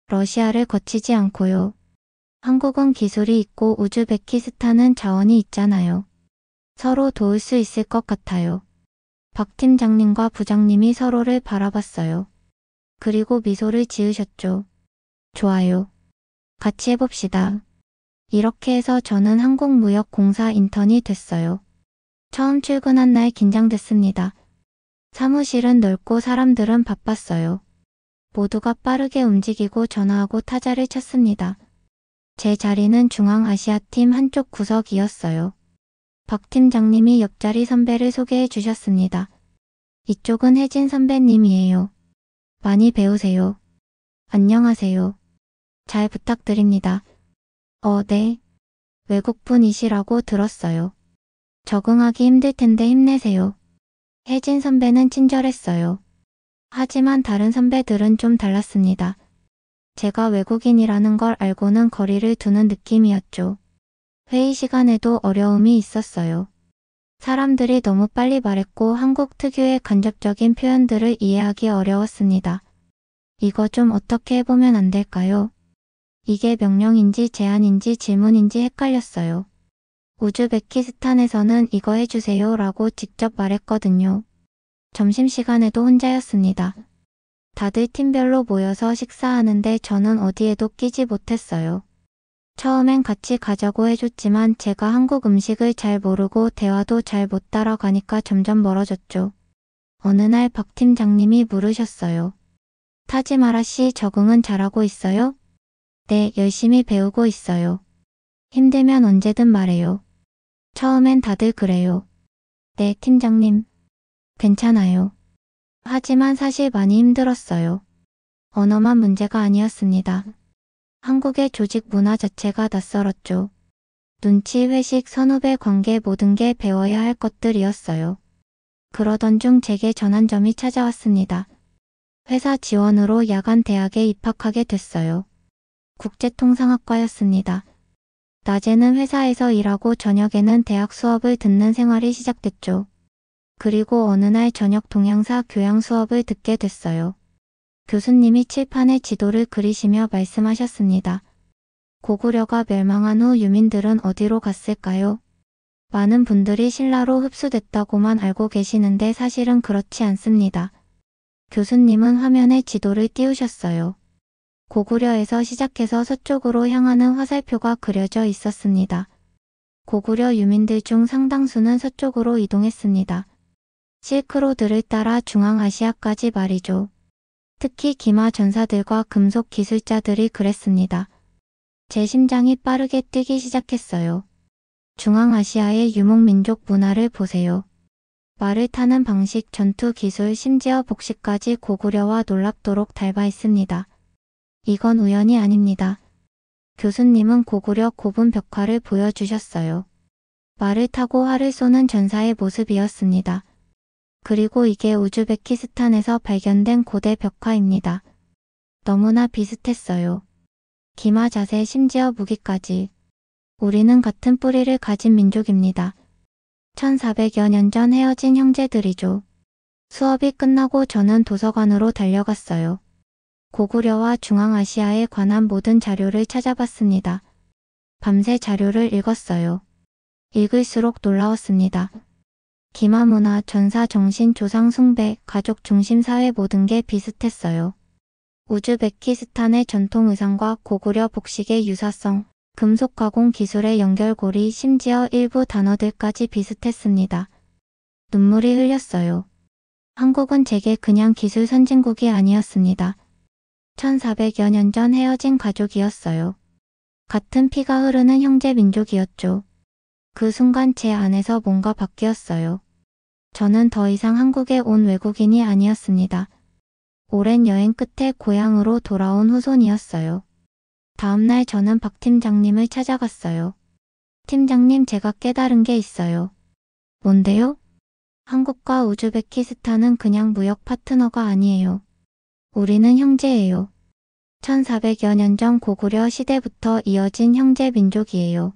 러시아를 거치지 않고요. 한국은 기술이 있고 우즈베키스탄은 자원이 있잖아요. 서로 도울 수 있을 것 같아요. 박 팀장님과 부장님이 서로를 바라봤어요. 그리고 미소를 지으셨죠. 좋아요. 같이 해봅시다. 이렇게 해서 저는 한국무역공사 인턴이 됐어요. 처음 출근한 날 긴장됐습니다. 사무실은 넓고 사람들은 바빴어요. 모두가 빠르게 움직이고 전화하고 타자를 쳤습니다. 제 자리는 중앙아시아팀 한쪽 구석이었어요. 박 팀장님이 옆자리 선배를 소개해 주셨습니다. 이쪽은 혜진 선배님이에요. 많이 배우세요. 안녕하세요. 잘 부탁드립니다. 네. 외국분이시라고 들었어요. 적응하기 힘들 텐데 힘내세요. 혜진 선배는 친절했어요. 하지만 다른 선배들은 좀 달랐습니다. 제가 외국인이라는 걸 알고는 거리를 두는 느낌이었죠. 회의 시간에도 어려움이 있었어요. 사람들이 너무 빨리 말했고 한국 특유의 간접적인 표현들을 이해하기 어려웠습니다. 이거 좀 어떻게 해보면 안 될까요? 이게 명령인지 제안인지 질문인지 헷갈렸어요. 우즈베키스탄에서는 이거 해주세요 라고 직접 말했거든요. 점심시간에도 혼자였습니다. 다들 팀별로 모여서 식사하는데 저는 어디에도 끼지 못했어요. 처음엔 같이 가자고 해줬지만 제가 한국 음식을 잘 모르고 대화도 잘 못 따라가니까 점점 멀어졌죠. 어느 날 박 팀장님이 물으셨어요. 타지마라 씨, 적응은 잘하고 있어요? 네, 열심히 배우고 있어요. 힘들면 언제든 말해요. 처음엔 다들 그래요. 네, 팀장님. 괜찮아요. 하지만 사실 많이 힘들었어요. 언어만 문제가 아니었습니다. 한국의 조직 문화 자체가 낯설었죠. 눈치, 회식, 선후배 관계 모든 게 배워야 할 것들이었어요. 그러던 중 제게 전환점이 찾아왔습니다. 회사 지원으로 야간 대학에 입학하게 됐어요. 국제통상학과였습니다. 낮에는 회사에서 일하고 저녁에는 대학 수업을 듣는 생활이 시작됐죠. 그리고 어느 날 저녁 동양사 교양 수업을 듣게 됐어요. 교수님이 칠판에 지도를 그리시며 말씀하셨습니다. 고구려가 멸망한 후 유민들은 어디로 갔을까요? 많은 분들이 신라로 흡수됐다고만 알고 계시는데 사실은 그렇지 않습니다. 교수님은 화면에 지도를 띄우셨어요. 고구려에서 시작해서 서쪽으로 향하는 화살표가 그려져 있었습니다. 고구려 유민들 중 상당수는 서쪽으로 이동했습니다. 실크로드를 따라 중앙아시아까지 말이죠. 특히 기마 전사들과 금속 기술자들이 그랬습니다. 제 심장이 빠르게 뛰기 시작했어요. 중앙아시아의 유목민족 문화를 보세요. 말을 타는 방식, 전투 기술, 심지어 복식까지 고구려와 놀랍도록 닮아있습니다. 이건 우연이 아닙니다. 교수님은 고구려 고분 벽화를 보여주셨어요. 말을 타고 활을 쏘는 전사의 모습이었습니다. 그리고 이게 우즈베키스탄에서 발견된 고대 벽화입니다. 너무나 비슷했어요. 기마 자세, 심지어 무기까지. 우리는 같은 뿌리를 가진 민족입니다. 1400여 년 전 헤어진 형제들이죠. 수업이 끝나고 저는 도서관으로 달려갔어요. 고구려와 중앙아시아에 관한 모든 자료를 찾아봤습니다. 밤새 자료를 읽었어요. 읽을수록 놀라웠습니다. 기마 문화, 전사 정신, 조상 숭배, 가족 중심 사회 모든 게 비슷했어요. 우즈베키스탄의 전통 의상과 고구려 복식의 유사성, 금속 가공 기술의 연결고리, 심지어 일부 단어들까지 비슷했습니다. 눈물이 흘렸어요. 한국은 제게 그냥 기술 선진국이 아니었습니다. 1400여 년 전 헤어진 가족이었어요. 같은 피가 흐르는 형제 민족이었죠. 그 순간 제 안에서 뭔가 바뀌었어요. 저는 더 이상 한국에 온 외국인이 아니었습니다. 오랜 여행 끝에 고향으로 돌아온 후손이었어요. 다음날 저는 박 팀장님을 찾아갔어요. 팀장님, 제가 깨달은 게 있어요. 뭔데요? 한국과 우즈베키스탄은 그냥 무역 파트너가 아니에요. 우리는 형제예요. 1400여 년 전 고구려 시대부터 이어진 형제 민족이에요.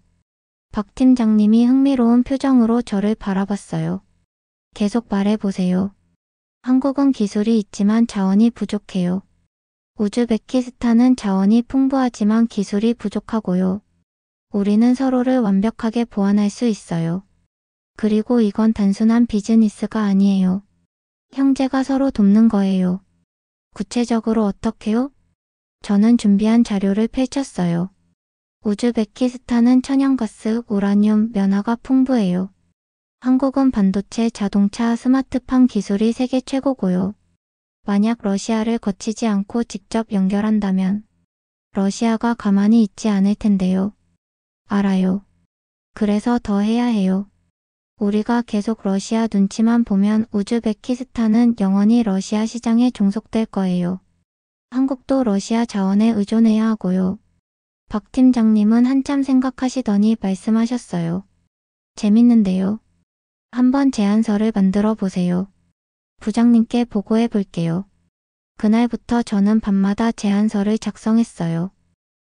박 팀장님이 흥미로운 표정으로 저를 바라봤어요. 계속 말해보세요. 한국은 기술이 있지만 자원이 부족해요. 우즈베키스탄은 자원이 풍부하지만 기술이 부족하고요. 우리는 서로를 완벽하게 보완할 수 있어요. 그리고 이건 단순한 비즈니스가 아니에요. 형제가 서로 돕는 거예요. 구체적으로 어떻게요? 저는 준비한 자료를 펼쳤어요. 우즈베키스탄은 천연가스, 우라늄, 면화가 풍부해요. 한국은 반도체, 자동차, 스마트팜 기술이 세계 최고고요. 만약 러시아를 거치지 않고 직접 연결한다면 러시아가 가만히 있지 않을 텐데요. 알아요. 그래서 더 해야 해요. 우리가 계속 러시아 눈치만 보면 우즈베키스탄은 영원히 러시아 시장에 종속될 거예요. 한국도 러시아 자원에 의존해야 하고요. 박 팀장님은 한참 생각하시더니 말씀하셨어요. 재밌는데요. 한번 제안서를 만들어 보세요. 부장님께 보고해 볼게요. 그날부터 저는 밤마다 제안서를 작성했어요.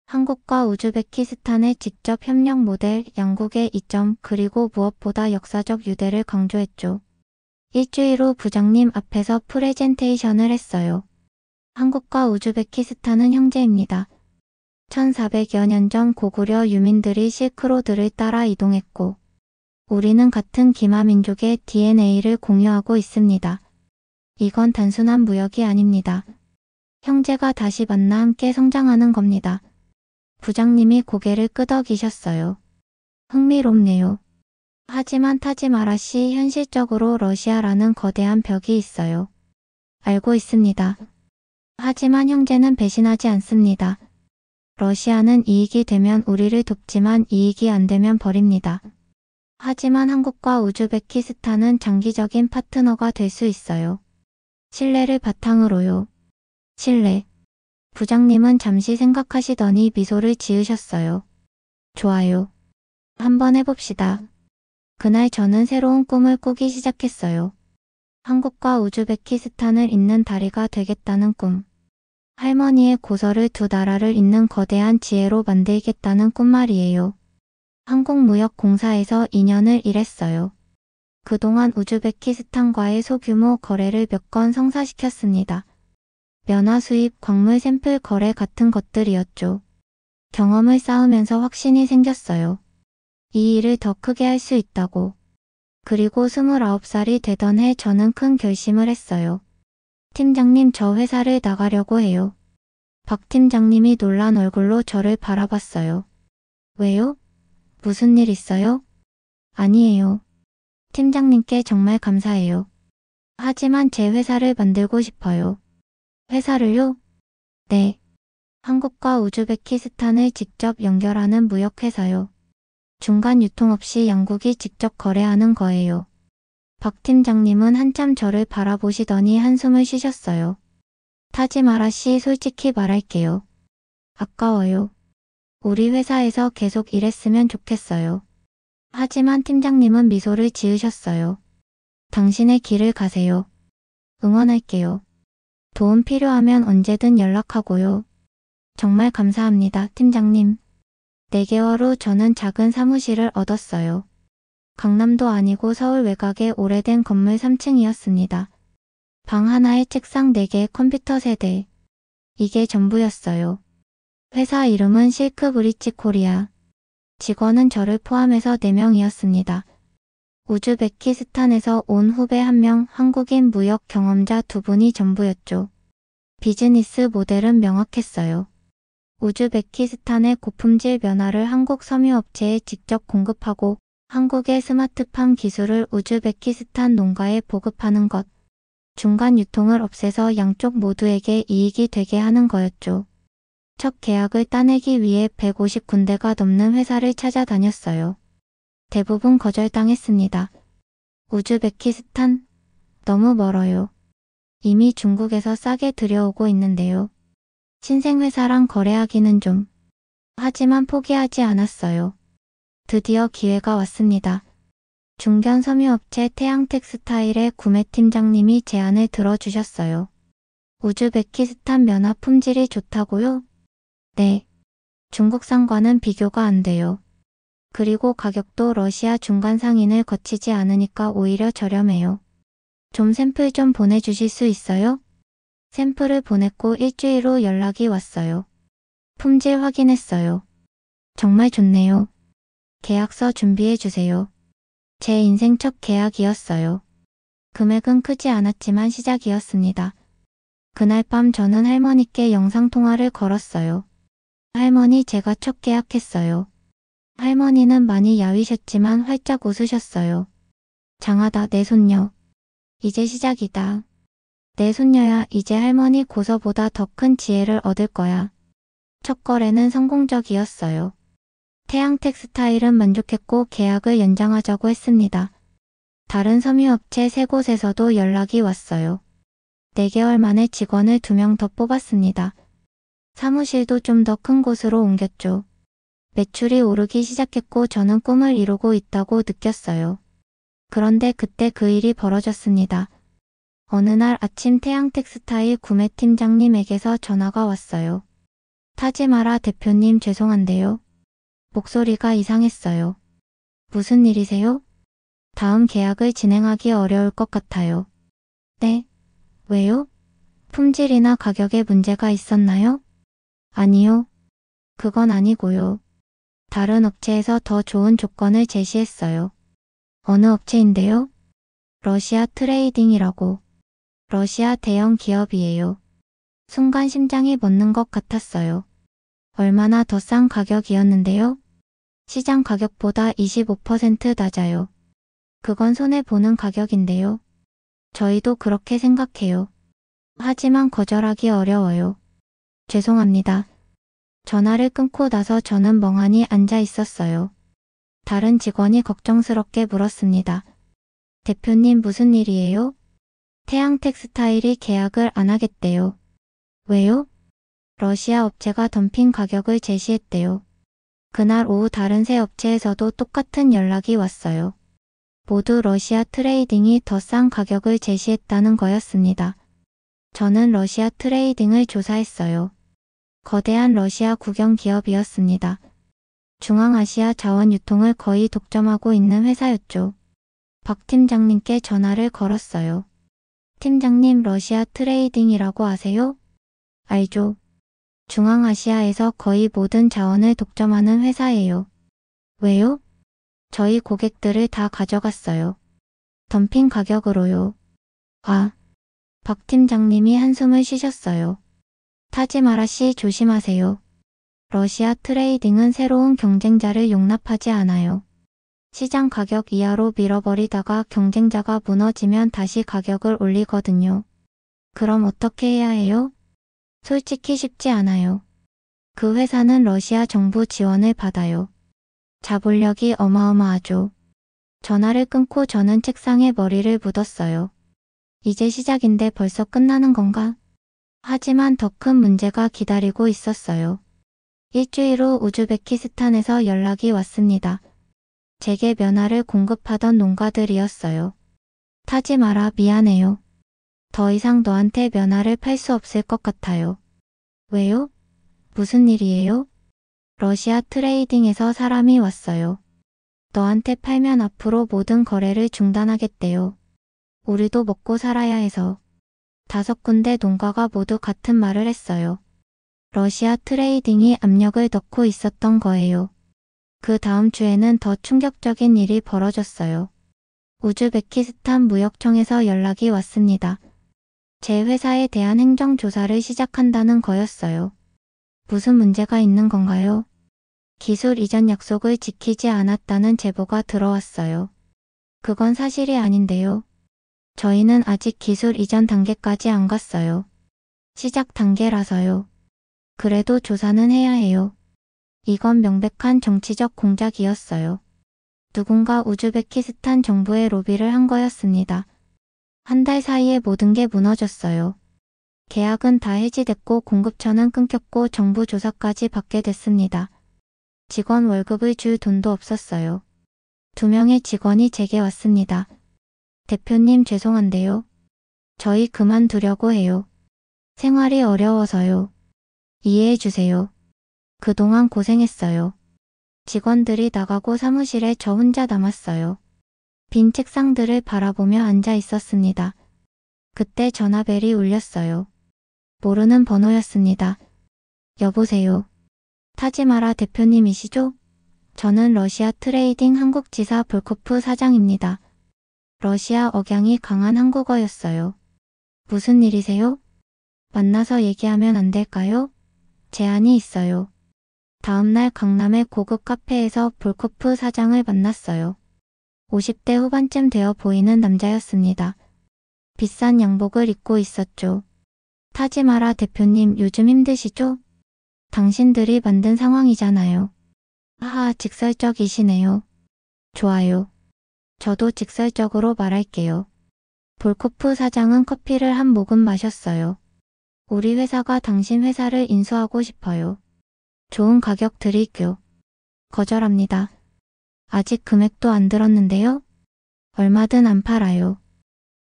한국과 우즈베키스탄의 직접 협력 모델, 양국의 이점, 그리고 무엇보다 역사적 유대를 강조했죠. 일주일 후 부장님 앞에서 프레젠테이션을 했어요. 한국과 우즈베키스탄은 형제입니다. 1400여 년 전 고구려 유민들이 실크로드를 따라 이동했고, 우리는 같은 기마 민족의 DNA를 공유하고 있습니다. 이건 단순한 무역이 아닙니다. 형제가 다시 만나 함께 성장하는 겁니다. 부장님이 고개를 끄덕이셨어요. 흥미롭네요. 하지만 타지마라 씨, 현실적으로 러시아라는 거대한 벽이 있어요. 알고 있습니다. 하지만 형제는 배신하지 않습니다. 러시아는 이익이 되면 우리를 돕지만 이익이 안 되면 버립니다. 하지만 한국과 우즈베키스탄은 장기적인 파트너가 될 수 있어요. 신뢰를 바탕으로요. 신뢰. 부장님은 잠시 생각하시더니 미소를 지으셨어요. 좋아요. 한번 해봅시다. 그날 저는 새로운 꿈을 꾸기 시작했어요. 한국과 우즈베키스탄을 잇는 다리가 되겠다는 꿈. 할머니의 고서를 두 나라를 잇는 거대한 지혜로 만들겠다는 꿈 말이에요. 한국무역공사에서 2년을 일했어요. 그동안 우즈베키스탄과의 소규모 거래를 몇 건 성사시켰습니다. 면화 수입, 광물 샘플 거래 같은 것들이었죠. 경험을 쌓으면서 확신이 생겼어요. 이 일을 더 크게 할 수 있다고. 그리고 29살이 되던 해 저는 큰 결심을 했어요. 팀장님, 저 회사를 나가려고 해요. 박 팀장님이 놀란 얼굴로 저를 바라봤어요. 왜요? 무슨 일 있어요? 아니에요. 팀장님께 정말 감사해요. 하지만 제 회사를 만들고 싶어요. 회사를요? 네. 한국과 우즈베키스탄을 직접 연결하는 무역회사요. 중간 유통 없이 양국이 직접 거래하는 거예요. 박 팀장님은 한참 저를 바라보시더니 한숨을 쉬셨어요. 타지마라 씨, 솔직히 말할게요. 아까워요. 우리 회사에서 계속 일했으면 좋겠어요. 하지만 팀장님은 미소를 지으셨어요. 당신의 길을 가세요. 응원할게요. 도움 필요하면 언제든 연락하고요. 정말 감사합니다, 팀장님. 4개월 후 저는 작은 사무실을 얻었어요. 강남도 아니고 서울 외곽의 오래된 건물 3층이었습니다. 방 하나에 책상 4개, 컴퓨터 3대. 이게 전부였어요. 회사 이름은 실크브릿지 코리아. 직원은 저를 포함해서 4명이었습니다. 우즈베키스탄에서 온 후배 1명, 한국인 무역 경험자 2분이 전부였죠. 비즈니스 모델은 명확했어요. 우즈베키스탄의 고품질 면화를 한국 섬유업체에 직접 공급하고 한국의 스마트팜 기술을 우즈베키스탄 농가에 보급하는 것. 중간 유통을 없애서 양쪽 모두에게 이익이 되게 하는 거였죠. 첫 계약을 따내기 위해 150군데가 넘는 회사를 찾아다녔어요. 대부분 거절당했습니다. 우즈베키스탄? 너무 멀어요. 이미 중국에서 싸게 들여오고 있는데요. 신생회사랑 거래하기는 좀. 하지만 포기하지 않았어요. 드디어 기회가 왔습니다. 중견 섬유업체 태양텍스타일의 구매팀장님이 제안을 들어주셨어요. 우즈베키스탄 면화 품질이 좋다고요? 네. 중국산과는 비교가 안 돼요. 그리고 가격도 러시아 중간 상인을 거치지 않으니까 오히려 저렴해요. 좀 샘플 좀 보내주실 수 있어요? 샘플을 보냈고 일주일 후 연락이 왔어요. 품질 확인했어요. 정말 좋네요. 계약서 준비해주세요. 제 인생 첫 계약이었어요. 금액은 크지 않았지만 시작이었습니다. 그날 밤 저는 할머니께 영상통화를 걸었어요. 할머니, 제가 첫 계약했어요. 할머니는 많이 야위셨지만 활짝 웃으셨어요. 장하다, 내 손녀. 이제 시작이다. 내 손녀야, 이제 할머니 고서보다 더 큰 지혜를 얻을 거야. 첫 거래는 성공적이었어요. 태양텍스타일은 만족했고 계약을 연장하자고 했습니다. 다른 섬유업체 3곳에서도 연락이 왔어요. 4개월 만에 직원을 2명 더 뽑았습니다. 사무실도 좀 더 큰 곳으로 옮겼죠. 매출이 오르기 시작했고 저는 꿈을 이루고 있다고 느꼈어요. 그런데 그때 그 일이 벌어졌습니다. 어느 날 아침 태양텍스타일 구매팀장님에게서 전화가 왔어요. 타지마라 대표님, 죄송한데요. 목소리가 이상했어요. 무슨 일이세요? 다음 계약을 진행하기 어려울 것 같아요. 네? 왜요? 품질이나 가격에 문제가 있었나요? 아니요. 그건 아니고요. 다른 업체에서 더 좋은 조건을 제시했어요. 어느 업체인데요? 러시아 트레이딩이라고. 러시아 대형 기업이에요. 순간 심장이 멎는 것 같았어요. 얼마나 더 싼 가격이었는데요? 시장 가격보다 25% 낮아요. 그건 손해보는 가격인데요. 저희도 그렇게 생각해요. 하지만 거절하기 어려워요. 죄송합니다. 전화를 끊고 나서 저는 멍하니 앉아 있었어요. 다른 직원이 걱정스럽게 물었습니다. 대표님, 무슨 일이에요? 태양텍스타일이 계약을 안 하겠대요. 왜요? 러시아 업체가 덤핑 가격을 제시했대요. 그날 오후 다른 세 업체에서도 똑같은 연락이 왔어요. 모두 러시아 트레이딩이 더 싼 가격을 제시했다는 거였습니다. 저는 러시아 트레이딩을 조사했어요. 거대한 러시아 국영 기업이었습니다. 중앙아시아 자원 유통을 거의 독점하고 있는 회사였죠. 박 팀장님께 전화를 걸었어요. 팀장님, 러시아 트레이딩이라고 아세요? 알죠. 중앙아시아에서 거의 모든 자원을 독점하는 회사예요. 왜요? 저희 고객들을 다 가져갔어요. 덤핑 가격으로요. 아, 박 팀장님이 한숨을 쉬셨어요. 타지마라 씨 조심하세요. 러시아 트레이딩은 새로운 경쟁자를 용납하지 않아요. 시장 가격 이하로 밀어버리다가 경쟁자가 무너지면 다시 가격을 올리거든요. 그럼 어떻게 해야 해요? 솔직히 쉽지 않아요. 그 회사는 러시아 정부 지원을 받아요. 자본력이 어마어마하죠. 전화를 끊고 저는 책상에 머리를 묻었어요. 이제 시작인데 벌써 끝나는 건가? 하지만 더 큰 문제가 기다리고 있었어요. 일주일 후 우즈베키스탄에서 연락이 왔습니다. 제게 면화를 공급하던 농가들이었어요. 타지 마라, 미안해요. 더 이상 너한테 면화를 팔 수 없을 것 같아요. 왜요? 무슨 일이에요? 러시아 트레이딩에서 사람이 왔어요. 너한테 팔면 앞으로 모든 거래를 중단하겠대요. 우리도 먹고 살아야 해서. 5군데 농가가 모두 같은 말을 했어요. 러시아 트레이딩이 압력을 넣고 있었던 거예요. 그 다음 주에는 더 충격적인 일이 벌어졌어요. 우즈베키스탄 무역청에서 연락이 왔습니다. 제 회사에 대한 행정조사를 시작한다는 거였어요. 무슨 문제가 있는 건가요? 기술 이전 약속을 지키지 않았다는 제보가 들어왔어요. 그건 사실이 아닌데요. 저희는 아직 기술 이전 단계까지 안 갔어요. 시작 단계라서요. 그래도 조사는 해야 해요. 이건 명백한 정치적 공작이었어요. 누군가 우즈베키스탄 정부에 로비를 한 거였습니다. 한 달 사이에 모든 게 무너졌어요. 계약은 다 해지됐고 공급처는 끊겼고 정부 조사까지 받게 됐습니다. 직원 월급을 줄 돈도 없었어요. 2명의 직원이 제게 왔습니다. 대표님 죄송한데요. 저희 그만두려고 해요. 생활이 어려워서요. 이해해 주세요. 그동안 고생했어요. 직원들이 나가고 사무실에 저 혼자 남았어요. 빈 책상들을 바라보며 앉아 있었습니다. 그때 전화벨이 울렸어요. 모르는 번호였습니다. 여보세요. 타지마라 대표님이시죠? 저는 러시아 트레이딩 한국지사 볼코프 사장입니다. 러시아 억양이 강한 한국어였어요. 무슨 일이세요? 만나서 얘기하면 안 될까요? 제안이 있어요. 다음날 강남의 고급 카페에서 볼코프 사장을 만났어요. 50대 후반쯤 되어 보이는 남자였습니다. 비싼 양복을 입고 있었죠. 타지마라 대표님 요즘 힘드시죠? 당신들이 만든 상황이잖아요. 하하, 직설적이시네요. 좋아요. 저도 직설적으로 말할게요. 볼코프 사장은 커피를 한 모금 마셨어요. 우리 회사가 당신 회사를 인수하고 싶어요. 좋은 가격 드릴게요. 거절합니다. 아직 금액도 안 들었는데요. 얼마든 안 팔아요.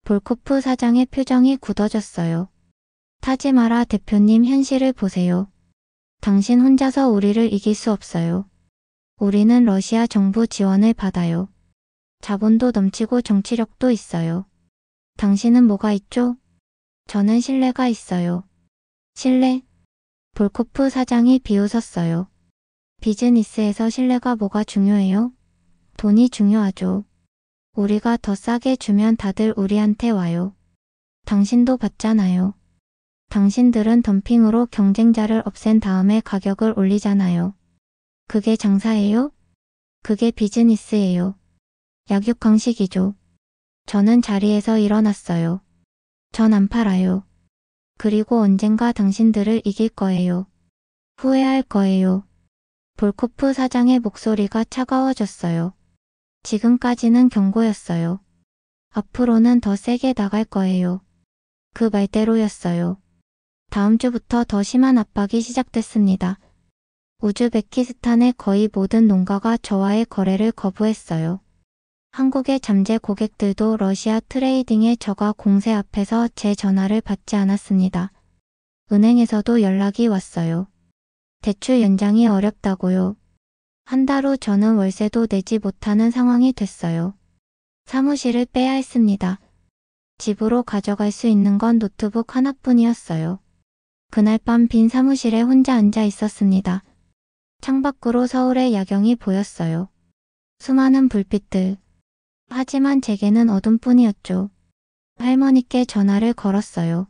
볼코프 사장의 표정이 굳어졌어요. 타지마라 대표님 현실을 보세요. 당신 혼자서 우리를 이길 수 없어요. 우리는 러시아 정부 지원을 받아요. 자본도 넘치고 정치력도 있어요. 당신은 뭐가 있죠? 저는 신뢰가 있어요. 신뢰? 볼코프 사장이 비웃었어요. 비즈니스에서 신뢰가 뭐가 중요해요? 돈이 중요하죠. 우리가 더 싸게 주면 다들 우리한테 와요. 당신도 받잖아요. 당신들은 덤핑으로 경쟁자를 없앤 다음에 가격을 올리잖아요. 그게 장사예요? 그게 비즈니스예요. 약육강식이죠. 저는 자리에서 일어났어요. 전 안 팔아요. 그리고 언젠가 당신들을 이길 거예요. 후회할 거예요. 볼코프 사장의 목소리가 차가워졌어요. 지금까지는 경고였어요. 앞으로는 더 세게 나갈 거예요. 그 말대로였어요. 다음 주부터 더 심한 압박이 시작됐습니다. 우즈베키스탄의 거의 모든 농가가 저와의 거래를 거부했어요. 한국의 잠재 고객들도 러시아 트레이딩의 저가 공세 앞에서 제 전화를 받지 않았습니다. 은행에서도 연락이 왔어요. 대출 연장이 어렵다고요. 한 달 후 저는 월세도 내지 못하는 상황이 됐어요. 사무실을 빼야 했습니다. 집으로 가져갈 수 있는 건 노트북 하나뿐이었어요. 그날 밤 빈 사무실에 혼자 앉아 있었습니다. 창밖으로 서울의 야경이 보였어요. 수많은 불빛들. 하지만 제게는 어둠뿐이었죠. 할머니께 전화를 걸었어요.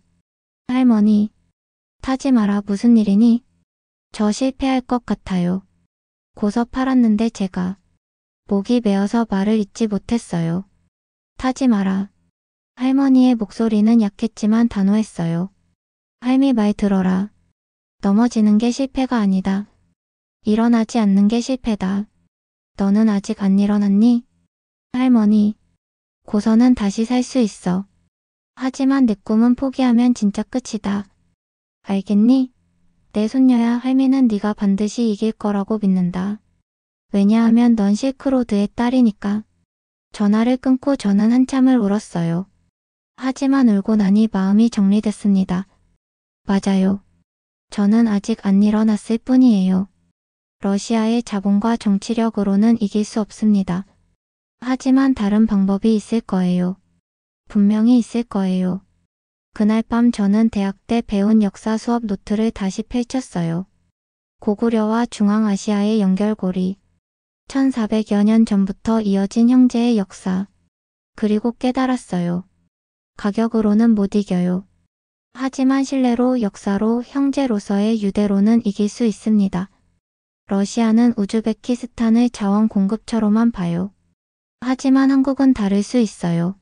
할머니, 타지 마라. 무슨 일이니? 저 실패할 것 같아요. 고서 팔았는데 제가 목이 메어서 말을 잇지 못했어요. 타지 마라. 할머니의 목소리는 약했지만 단호했어요. 할미 말 들어라. 넘어지는 게 실패가 아니다. 일어나지 않는 게 실패다. 너는 아직 안 일어났니? 할머니, 고서는 다시 살 수 있어. 하지만 내 꿈은 포기하면 진짜 끝이다. 알겠니? 내 손녀야. 할미는 네가 반드시 이길 거라고 믿는다. 왜냐하면 넌 실크로드의 딸이니까. 전화를 끊고 저는 한참을 울었어요. 하지만 울고 나니 마음이 정리됐습니다. 맞아요. 저는 아직 안 일어났을 뿐이에요. 러시아의 자본과 정치력으로는 이길 수 없습니다. 하지만 다른 방법이 있을 거예요. 분명히 있을 거예요. 그날 밤 저는 대학 때 배운 역사 수업 노트를 다시 펼쳤어요. 고구려와 중앙아시아의 연결고리, 1400여 년 전부터 이어진 형제의 역사, 그리고 깨달았어요. 가격으로는 못 이겨요. 하지만 신뢰로, 역사로, 형제로서의 유대로는 이길 수 있습니다. 러시아는 우즈베키스탄을 자원 공급처로만 봐요. 하지만 한국은 다를 수 있어요.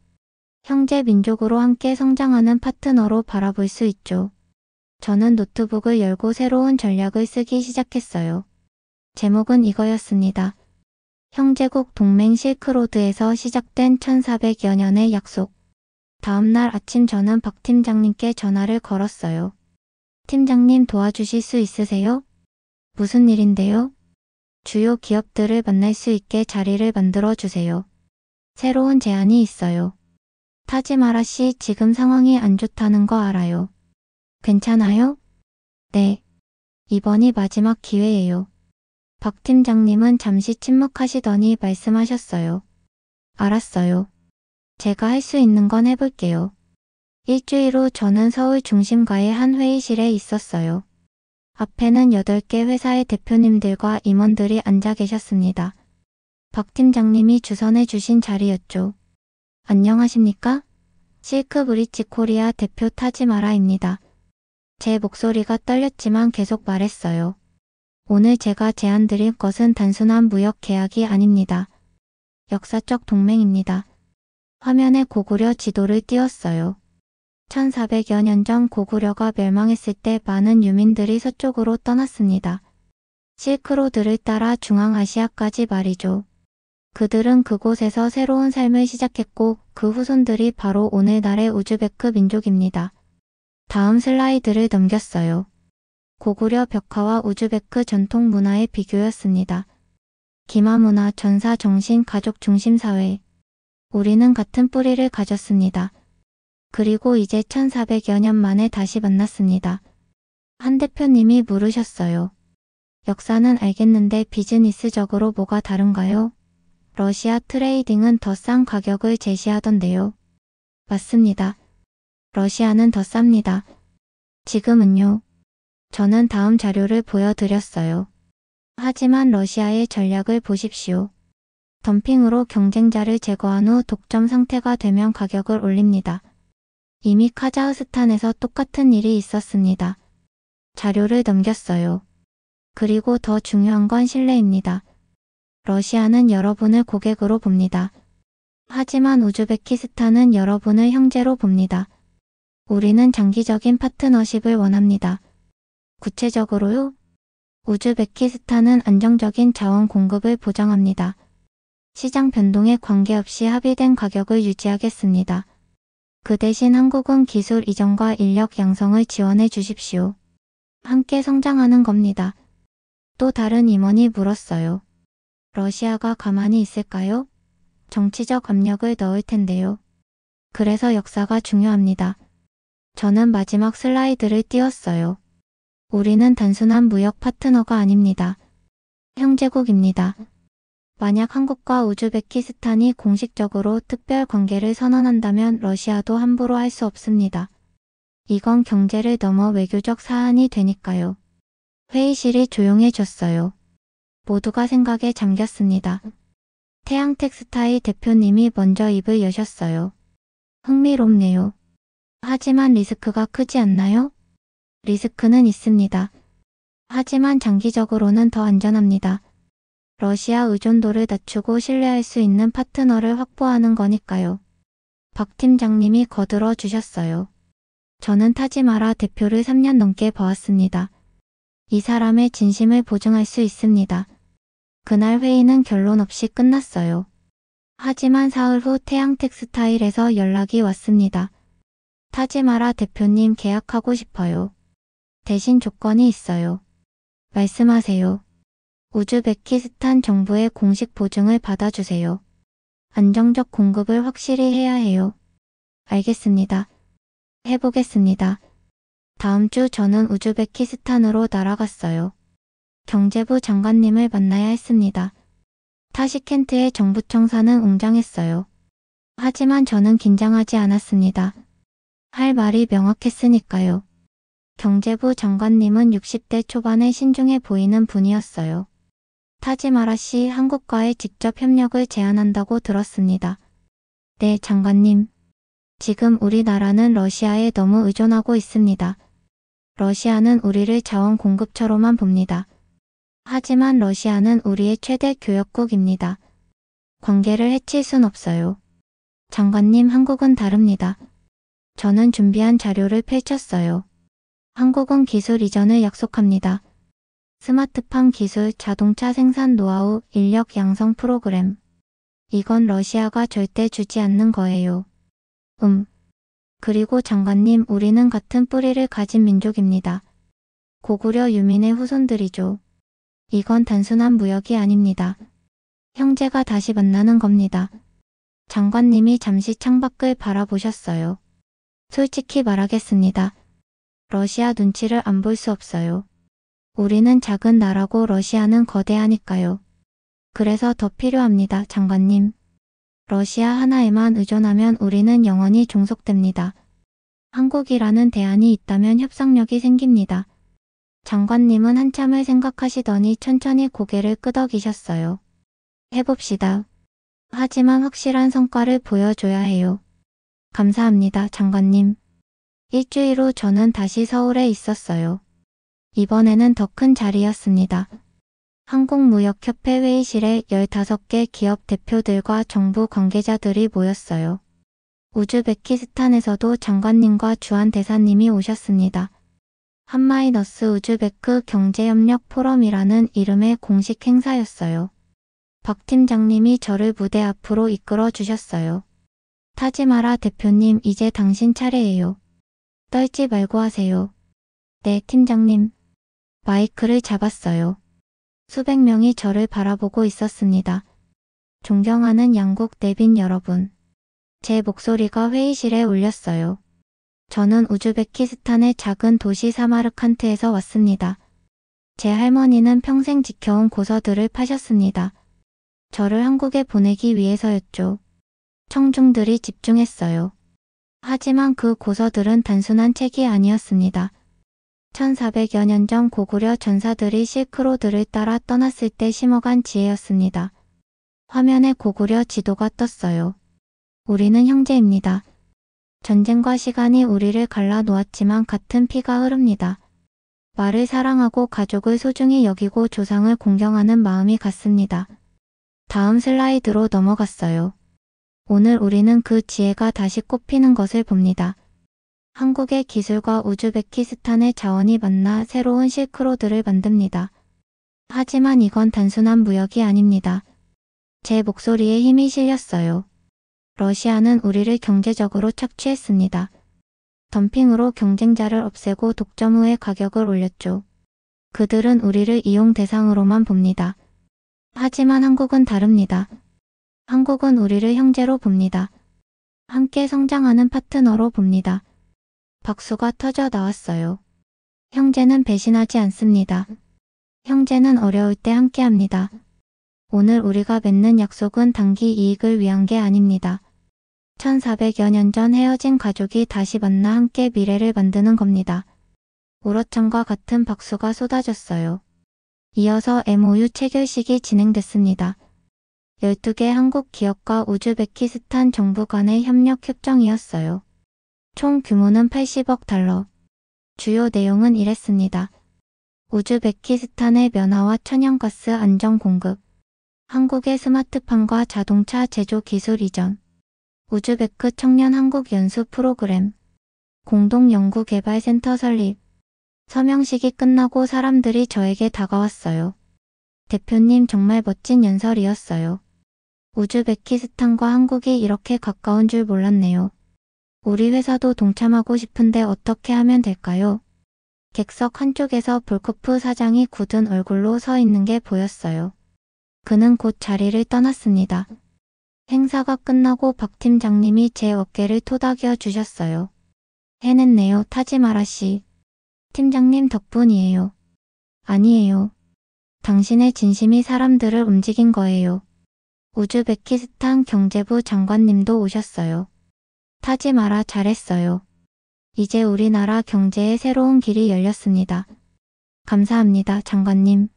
형제 민족으로 함께 성장하는 파트너로 바라볼 수 있죠. 저는 노트북을 열고 새로운 전략을 쓰기 시작했어요. 제목은 이거였습니다. 형제국 동맹 실크로드에서 시작된 1400여 년의 약속. 다음날 아침 저는 박 팀장님께 전화를 걸었어요. 팀장님, 도와주실 수 있으세요? 무슨 일인데요? 주요 기업들을 만날 수 있게 자리를 만들어 주세요. 새로운 제안이 있어요. 타지마라 씨, 지금 상황이 안 좋다는 거 알아요. 괜찮아요? 네. 이번이 마지막 기회예요. 박 팀장님은 잠시 침묵하시더니 말씀하셨어요. 알았어요. 제가 할 수 있는 건 해볼게요. 일주일 후 저는 서울 중심가의 한 회의실에 있었어요. 앞에는 8개 회사의 대표님들과 임원들이 앉아 계셨습니다. 박 팀장님이 주선해 주신 자리였죠. 안녕하십니까? 실크브릿지 코리아 대표 타지마라입니다. 제 목소리가 떨렸지만 계속 말했어요. 오늘 제가 제안드릴 것은 단순한 무역 계약이 아닙니다. 역사적 동맹입니다. 화면에 고구려 지도를 띄웠어요. 1400여 년 전 고구려가 멸망했을 때 많은 유민들이 서쪽으로 떠났습니다. 실크로드를 따라 중앙아시아까지 말이죠. 그들은 그곳에서 새로운 삶을 시작했고 그 후손들이 바로 오늘날의 우즈베크 민족입니다. 다음 슬라이드를 넘겼어요. 고구려 벽화와 우즈베크 전통 문화의 비교였습니다. 기마 문화, 전사 정신, 가족 중심 사회. 우리는 같은 뿌리를 가졌습니다. 그리고 이제 1400여 년 만에 다시 만났습니다. 한 대표님이 물으셨어요. 역사는 알겠는데 비즈니스적으로 뭐가 다른가요? 러시아 트레이딩은 더 싼 가격을 제시하던데요. 맞습니다. 러시아는 더 쌉니다. 지금은요. 저는 다음 자료를 보여드렸어요. 하지만 러시아의 전략을 보십시오. 덤핑으로 경쟁자를 제거한 후 독점 상태가 되면 가격을 올립니다. 이미 카자흐스탄에서 똑같은 일이 있었습니다. 자료를 넘겼어요. 그리고 더 중요한 건 신뢰입니다. 러시아는 여러분을 고객으로 봅니다. 하지만 우즈베키스탄은 여러분을 형제로 봅니다. 우리는 장기적인 파트너십을 원합니다. 구체적으로요? 우즈베키스탄은 안정적인 자원 공급을 보장합니다. 시장 변동에 관계없이 합의된 가격을 유지하겠습니다. 그 대신 한국은 기술 이전과 인력 양성을 지원해 주십시오. 함께 성장하는 겁니다. 또 다른 임원이 물었어요. 러시아가 가만히 있을까요? 정치적 압력을 넣을 텐데요. 그래서 역사가 중요합니다. 저는 마지막 슬라이드를 띄웠어요. 우리는 단순한 무역 파트너가 아닙니다. 형제국입니다. 만약 한국과 우즈베키스탄이 공식적으로 특별 관계를 선언한다면 러시아도 함부로 할 수 없습니다. 이건 경제를 넘어 외교적 사안이 되니까요. 회의실이 조용해졌어요. 모두가 생각에 잠겼습니다. 태양텍스타일 대표님이 먼저 입을 여셨어요. 흥미롭네요. 하지만 리스크가 크지 않나요? 리스크는 있습니다. 하지만 장기적으로는 더 안전합니다. 러시아 의존도를 낮추고 신뢰할 수 있는 파트너를 확보하는 거니까요. 박 팀장님이 거들어 주셨어요. 저는 타지마라 대표를 3년 넘게 봐왔습니다. 이 사람의 진심을 보증할 수 있습니다. 그날 회의는 결론 없이 끝났어요. 하지만 사흘 후 태양 텍스타일에서 연락이 왔습니다. 타지마라 대표님 계약하고 싶어요. 대신 조건이 있어요. 말씀하세요. 우즈베키스탄 정부의 공식 보증을 받아주세요. 안정적 공급을 확실히 해야 해요. 알겠습니다. 해보겠습니다. 다음 주 저는 우즈베키스탄으로 날아갔어요. 경제부 장관님을 만나야 했습니다. 타시켄트의 정부청사는 웅장했어요. 하지만 저는 긴장하지 않았습니다. 할 말이 명확했으니까요. 경제부 장관님은 60대 초반에 신중해 보이는 분이었어요. 타지마라 씨 한국과의 직접 협력을 제안한다고 들었습니다. 네, 장관님. 지금 우리나라는 러시아에 너무 의존하고 있습니다. 러시아는 우리를 자원 공급처로만 봅니다. 하지만 러시아는 우리의 최대 교역국입니다. 관계를 해칠 순 없어요. 장관님, 한국은 다릅니다. 저는 준비한 자료를 펼쳤어요. 한국은 기술 이전을 약속합니다. 스마트팜 기술, 자동차 생산 노하우, 인력 양성 프로그램. 이건 러시아가 절대 주지 않는 거예요. 그리고 장관님, 우리는 같은 뿌리를 가진 민족입니다. 고구려 유민의 후손들이죠. 이건 단순한 무역이 아닙니다. 형제가 다시 만나는 겁니다. 장관님이 잠시 창밖을 바라보셨어요. 솔직히 말하겠습니다. 러시아 눈치를 안 볼 수 없어요. 우리는 작은 나라고 러시아는 거대하니까요. 그래서 더 필요합니다, 장관님. 러시아 하나에만 의존하면 우리는 영원히 종속됩니다. 한국이라는 대안이 있다면 협상력이 생깁니다. 장관님은 한참을 생각하시더니 천천히 고개를 끄덕이셨어요. 해봅시다. 하지만 확실한 성과를 보여줘야 해요. 감사합니다, 장관님. 일주일 후 저는 다시 서울에 있었어요. 이번에는 더 큰 자리였습니다. 한국무역협회 회의실에 15개 기업 대표들과 정부 관계자들이 모였어요. 우즈베키스탄에서도 장관님과 주한 대사님이 오셨습니다. 한마이너스 우즈베크 경제협력 포럼이라는 이름의 공식 행사였어요. 박 팀장님이 저를 무대 앞으로 이끌어 주셨어요. 타지마라 대표님, 이제 당신 차례예요. 떨지 말고 하세요. 네, 팀장님. 마이크를 잡았어요. 수백 명이 저를 바라보고 있었습니다. 존경하는 양국 내빈 여러분. 제 목소리가 회의실에 울렸어요. 저는 우즈베키스탄의 작은 도시 사마르칸트에서 왔습니다. 제 할머니는 평생 지켜온 고서들을 파셨습니다. 저를 한국에 보내기 위해서였죠. 청중들이 집중했어요. 하지만 그 고서들은 단순한 책이 아니었습니다. 1400여 년 전 고구려 전사들이 실크로드를 따라 떠났을 때 심어간 지혜였습니다. 화면에 고구려 지도가 떴어요. 우리는 형제입니다. 전쟁과 시간이 우리를 갈라놓았지만 같은 피가 흐릅니다. 말을 사랑하고 가족을 소중히 여기고 조상을 공경하는 마음이 같습니다. 다음 슬라이드로 넘어갔어요. 오늘 우리는 그 지혜가 다시 꽃피는 것을 봅니다. 한국의 기술과 우즈베키스탄의 자원이 만나 새로운 실크로드를 만듭니다. 하지만 이건 단순한 무역이 아닙니다. 제 목소리에 힘이 실렸어요. 러시아는 우리를 경제적으로 착취했습니다. 덤핑으로 경쟁자를 없애고 독점 후에 가격을 올렸죠. 그들은 우리를 이용 대상으로만 봅니다. 하지만 한국은 다릅니다. 한국은 우리를 형제로 봅니다. 함께 성장하는 파트너로 봅니다. 박수가 터져 나왔어요. 형제는 배신하지 않습니다. 형제는 어려울 때 함께합니다. 오늘 우리가 맺는 약속은 단기 이익을 위한 게 아닙니다. 1400여 년 전 헤어진 가족이 다시 만나 함께 미래를 만드는 겁니다. 우러창과 같은 박수가 쏟아졌어요. 이어서 MOU 체결식이 진행됐습니다. 12개 한국 기업과 우즈베키스탄 정부 간의 협력 협정이었어요. 총 규모는 80억 달러. 주요 내용은 이랬습니다. 우즈베키스탄의 면화와 천연가스 안정 공급, 한국의 스마트팜과 자동차 제조 기술 이전, 우즈베크 청년 한국 연수 프로그램, 공동 연구개발센터 설립. 서명식이 끝나고 사람들이 저에게 다가왔어요. 대표님 정말 멋진 연설이었어요. 우즈베키스탄과 한국이 이렇게 가까운 줄 몰랐네요. 우리 회사도 동참하고 싶은데 어떻게 하면 될까요? 객석 한쪽에서 볼코프 사장이 굳은 얼굴로 서 있는 게 보였어요. 그는 곧 자리를 떠났습니다. 행사가 끝나고 박 팀장님이 제 어깨를 토닥여 주셨어요. 해냈네요, 타지마라 씨. 팀장님 덕분이에요. 아니에요. 당신의 진심이 사람들을 움직인 거예요. 우즈베키스탄 경제부 장관님도 오셨어요. 타지마라 잘했어요. 이제 우리나라 경제의 새로운 길이 열렸습니다. 감사합니다, 장관님.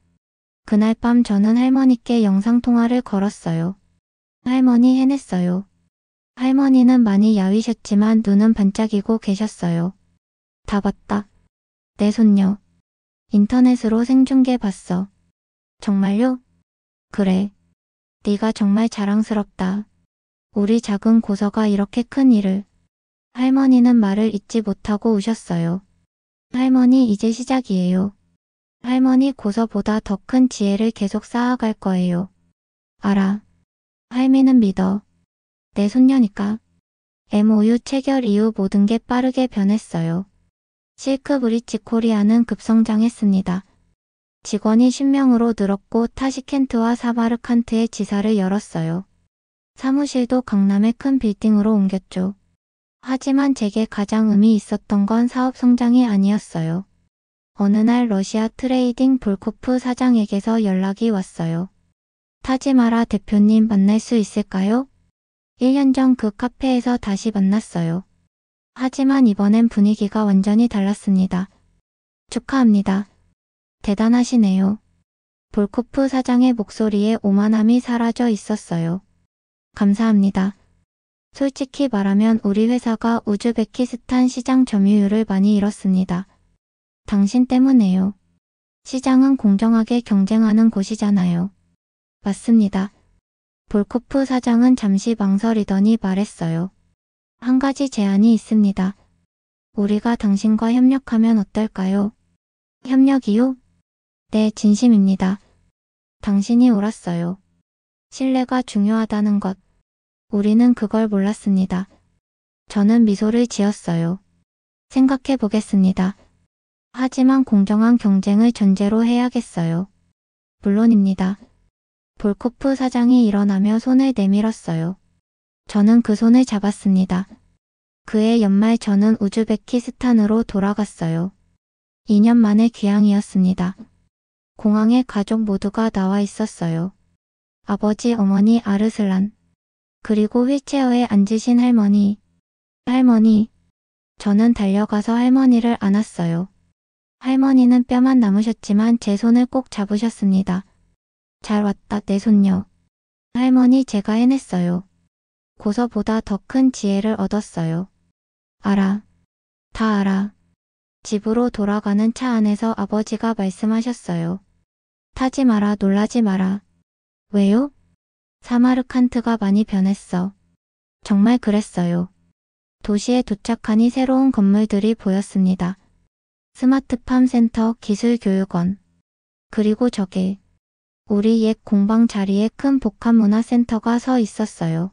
그날 밤 저는 할머니께 영상통화를 걸었어요. 할머니 해냈어요. 할머니는 많이 야위셨지만 눈은 반짝이고 계셨어요. 다 봤다. 내 손녀. 인터넷으로 생중계 봤어. 정말요? 그래. 네가 정말 자랑스럽다. 우리 작은 고서가 이렇게 큰 일을. 할머니는 말을 잇지 못하고 우셨어요. 할머니 이제 시작이에요. 할머니 고서보다 더 큰 지혜를 계속 쌓아갈 거예요. 알아. 할미는 믿어. 내 손녀니까. MOU 체결 이후 모든 게 빠르게 변했어요. 실크 브릿지 코리아는 급성장했습니다. 직원이 10명으로 늘었고 타시켄트와 사마르칸트에 지사를 열었어요. 사무실도 강남의 큰 빌딩으로 옮겼죠. 하지만 제게 가장 의미 있었던 건 사업 성장이 아니었어요. 어느 날 러시아 트레이딩 볼코프 사장에게서 연락이 왔어요. 타지마라 대표님 만날 수 있을까요? 1년 전 그 카페에서 다시 만났어요. 하지만 이번엔 분위기가 완전히 달랐습니다. 축하합니다. 대단하시네요. 볼코프 사장의 목소리에 오만함이 사라져 있었어요. 감사합니다. 솔직히 말하면 우리 회사가 우즈베키스탄 시장 점유율을 많이 잃었습니다. 당신 때문에요. 시장은 공정하게 경쟁하는 곳이잖아요. 맞습니다. 볼코프 사장은 잠시 망설이더니 말했어요. 한 가지 제안이 있습니다. 우리가 당신과 협력하면 어떨까요? 협력이요? 네, 진심입니다. 당신이 옳았어요. 신뢰가 중요하다는 것. 우리는 그걸 몰랐습니다. 저는 미소를 지었어요. 생각해 보겠습니다. 하지만 공정한 경쟁을 전제로 해야겠어요. 물론입니다. 볼코프 사장이 일어나며 손을 내밀었어요. 저는 그 손을 잡았습니다. 그해 연말 저는 우즈베키스탄으로 돌아갔어요. 2년 만의 귀향이었습니다. 공항에 가족 모두가 나와 있었어요. 아버지, 어머니, 아르슬란. 그리고 휠체어에 앉으신 할머니. 할머니. 저는 달려가서 할머니를 안았어요. 할머니는 뼈만 남으셨지만 제 손을 꼭 잡으셨습니다. 잘 왔다, 내 손녀. 할머니, 제가 해냈어요. 고서보다 더 큰 지혜를 얻었어요. 알아. 다 알아. 집으로 돌아가는 차 안에서 아버지가 말씀하셨어요. 타지 마라, 놀라지 마라. 왜요? 사마르칸트가 많이 변했어. 정말 그랬어요. 도시에 도착하니 새로운 건물들이 보였습니다. 스마트팜 센터, 기술교육원. 그리고 저게 우리 옛 공방 자리에 큰 복합문화센터가 서 있었어요.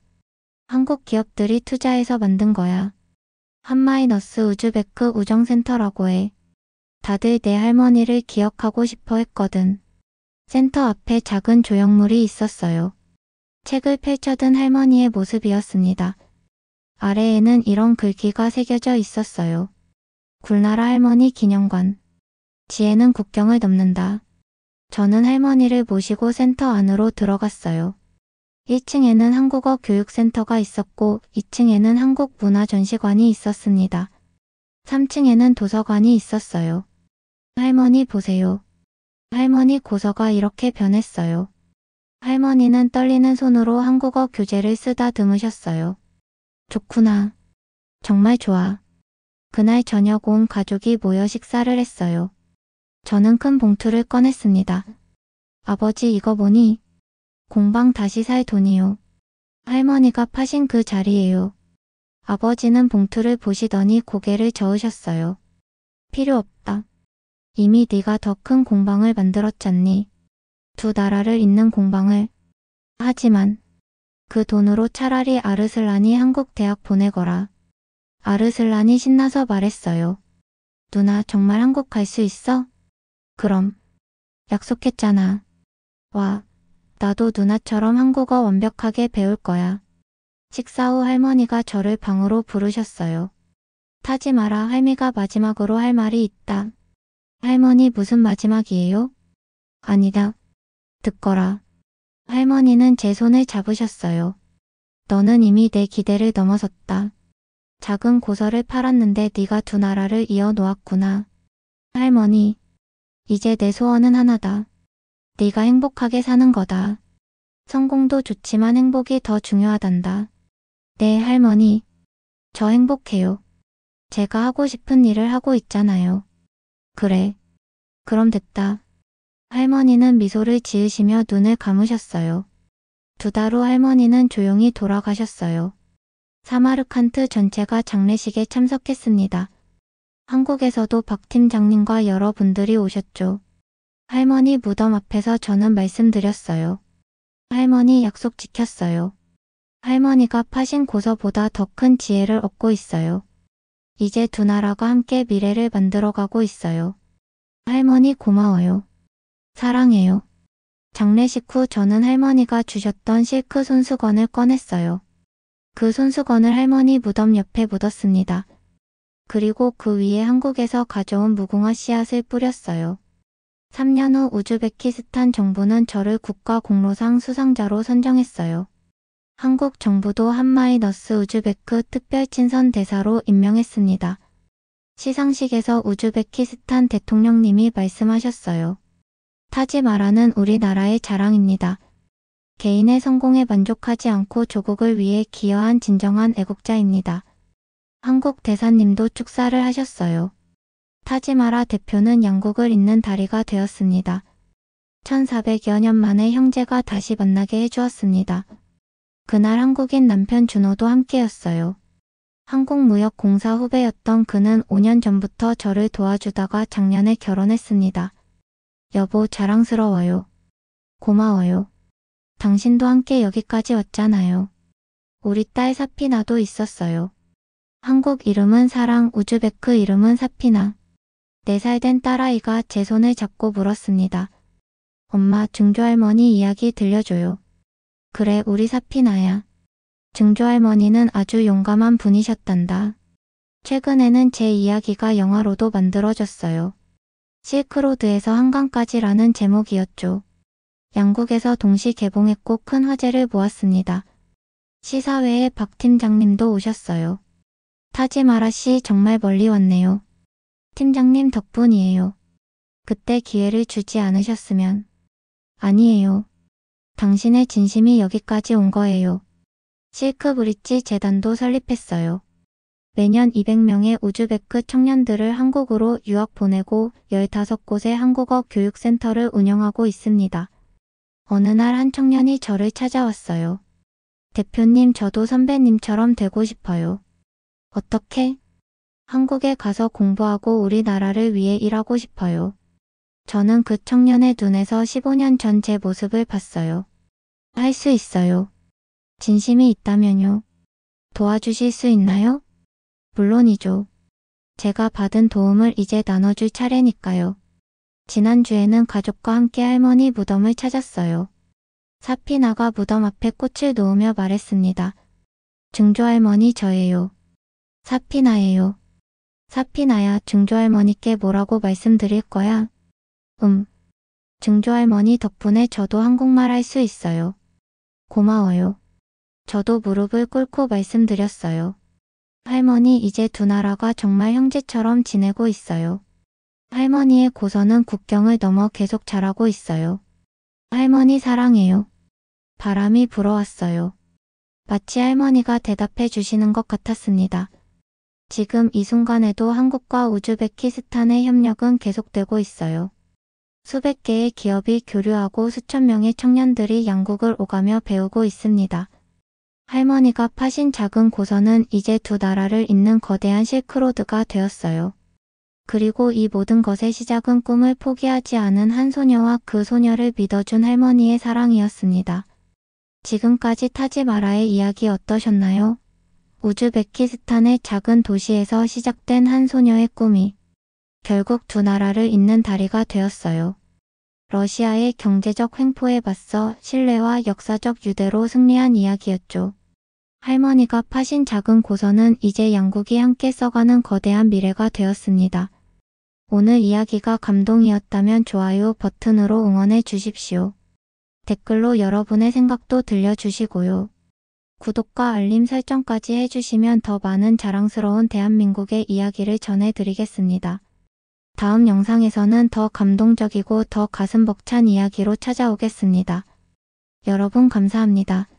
한국 기업들이 투자해서 만든 거야. 한마이너스 우즈베크 우정센터라고 해. 다들 내 할머니를 기억하고 싶어 했거든. 센터 앞에 작은 조형물이 있었어요. 책을 펼쳐든 할머니의 모습이었습니다. 아래에는 이런 글귀가 새겨져 있었어요. 굴나라 할머니 기념관. 지혜는 국경을 넘는다. 저는 할머니를 모시고 센터 안으로 들어갔어요. 1층에는 한국어 교육센터가 있었고 2층에는 한국문화전시관이 있었습니다. 3층에는 도서관이 있었어요. 할머니 보세요. 할머니 고서가 이렇게 변했어요. 할머니는 떨리는 손으로 한국어 교재를 쓰다듬으셨어요. 좋구나. 정말 좋아. 그날 저녁 온 가족이 모여 식사를 했어요. 저는 큰 봉투를 꺼냈습니다. 아버지 이거 보니? 공방 다시 살 돈이요. 할머니가 파신 그 자리예요. 아버지는 봉투를 보시더니 고개를 저으셨어요. 필요 없다. 이미 네가 더 큰 공방을 만들었잖니. 두 나라를 잇는 공방을. 하지만 그 돈으로 차라리 아르슬란이 한국 대학 보내거라. 아르슬란이 신나서 말했어요. 누나 정말 한국 갈 수 있어? 그럼. 약속했잖아. 와, 나도 누나처럼 한국어 완벽하게 배울 거야. 식사 후 할머니가 저를 방으로 부르셨어요. 타지 마라 할미가 마지막으로 할 말이 있다. 할머니 무슨 마지막이에요? 아니다. 듣거라. 할머니는 제 손을 잡으셨어요. 너는 이미 내 기대를 넘어섰다. 작은 고서를 팔았는데 네가 두 나라를 이어 놓았구나. 할머니, 이제 내 소원은 하나다. 네가 행복하게 사는 거다. 성공도 좋지만 행복이 더 중요하단다. 네, 할머니. 저 행복해요. 제가 하고 싶은 일을 하고 있잖아요. 그래. 그럼 됐다. 할머니는 미소를 지으시며 눈을 감으셨어요. 두 달 후 할머니는 조용히 돌아가셨어요. 사마르칸트 전체가 장례식에 참석했습니다. 한국에서도 박 팀장님과 여러분들이 오셨죠. 할머니 무덤 앞에서 저는 말씀드렸어요. 할머니 약속 지켰어요. 할머니가 파신 고서보다 더 큰 지혜를 얻고 있어요. 이제 두 나라가 함께 미래를 만들어가고 있어요. 할머니 고마워요. 사랑해요. 장례식 후 저는 할머니가 주셨던 실크 손수건을 꺼냈어요. 그 손수건을 할머니 무덤 옆에 묻었습니다. 그리고 그 위에 한국에서 가져온 무궁화 씨앗을 뿌렸어요. 3년 후 우즈베키스탄 정부는 저를 국가공로상 수상자로 선정했어요. 한국 정부도 한마이너스 우즈베크 특별친선 대사로 임명했습니다. 시상식에서 우즈베키스탄 대통령님이 말씀하셨어요. 타지 마라는 우리나라의 자랑입니다. 개인의 성공에 만족하지 않고 조국을 위해 기여한 진정한 애국자입니다. 한국 대사님도 축사를 하셨어요. 타지 마라 대표는 양국을 잇는 다리가 되었습니다. 1400여 년 만에 형제가 다시 만나게 해주었습니다. 그날 한국인 남편 준호도 함께였어요. 한국무역공사 후배였던 그는 5년 전부터 저를 도와주다가 작년에 결혼했습니다. 여보 자랑스러워요. 고마워요. 당신도 함께 여기까지 왔잖아요. 우리 딸 사피나도 있었어요. 한국 이름은 사랑, 우즈베크 이름은 사피나. 4살 된 딸아이가 제 손을 잡고 물었습니다. 엄마, 증조할머니 이야기 들려줘요. 그래, 우리 사피나야. 증조할머니는 아주 용감한 분이셨단다. 최근에는 제 이야기가 영화로도 만들어졌어요. 실크로드에서 한강까지라는 제목이었죠. 양국에서 동시 개봉했고 큰 화제를 모았습니다. 시사회에 박 팀장님도 오셨어요. 타지 마라 씨 정말 멀리 왔네요. 팀장님 덕분이에요. 그때 기회를 주지 않으셨으면. 아니에요. 당신의 진심이 여기까지 온 거예요. 실크 브릿지 재단도 설립했어요. 매년 200명의 우즈베크 청년들을 한국으로 유학 보내고 15곳의 한국어 교육센터를 운영하고 있습니다. 어느 날 한 청년이 저를 찾아왔어요. 대표님, 저도 선배님처럼 되고 싶어요. 어떻게? 한국에 가서 공부하고 우리나라를 위해 일하고 싶어요. 저는 그 청년의 눈에서 15년 전 제 모습을 봤어요. 할 수 있어요. 진심이 있다면요. 도와주실 수 있나요? 물론이죠. 제가 받은 도움을 이제 나눠줄 차례니까요. 지난주에는 가족과 함께 할머니 무덤을 찾았어요. 사피나가 무덤 앞에 꽃을 놓으며 말했습니다. 증조할머니 저예요. 사피나예요. 사피나야, 증조할머니께 뭐라고 말씀드릴 거야? 증조할머니 덕분에 저도 한국말 할 수 있어요. 고마워요. 저도 무릎을 꿇고 말씀드렸어요. 할머니, 이제 두 나라가 정말 형제처럼 지내고 있어요. 할머니의 고서는 국경을 넘어 계속 자라고 있어요. 할머니 사랑해요. 바람이 불어왔어요. 마치 할머니가 대답해 주시는 것 같았습니다. 지금 이 순간에도 한국과 우즈베키스탄의 협력은 계속되고 있어요. 수백 개의 기업이 교류하고 수천 명의 청년들이 양국을 오가며 배우고 있습니다. 할머니가 파신 작은 고선은 이제 두 나라를 잇는 거대한 실크로드가 되었어요. 그리고 이 모든 것의 시작은 꿈을 포기하지 않은 한 소녀와 그 소녀를 믿어준 할머니의 사랑이었습니다. 지금까지 타지마라의 이야기 어떠셨나요? 우즈베키스탄의 작은 도시에서 시작된 한 소녀의 꿈이 결국 두 나라를 잇는 다리가 되었어요. 러시아의 경제적 횡포에 맞서 신뢰와 역사적 유대로 승리한 이야기였죠. 할머니가 파신 작은 고선은 이제 양국이 함께 써가는 거대한 미래가 되었습니다. 오늘 이야기가 감동이었다면 좋아요 버튼으로 응원해 주십시오. 댓글로 여러분의 생각도 들려주시고요. 구독과 알림 설정까지 해주시면 더 많은 자랑스러운 대한민국의 이야기를 전해드리겠습니다. 다음 영상에서는 더 감동적이고 더 가슴 벅찬 이야기로 찾아오겠습니다. 여러분 감사합니다.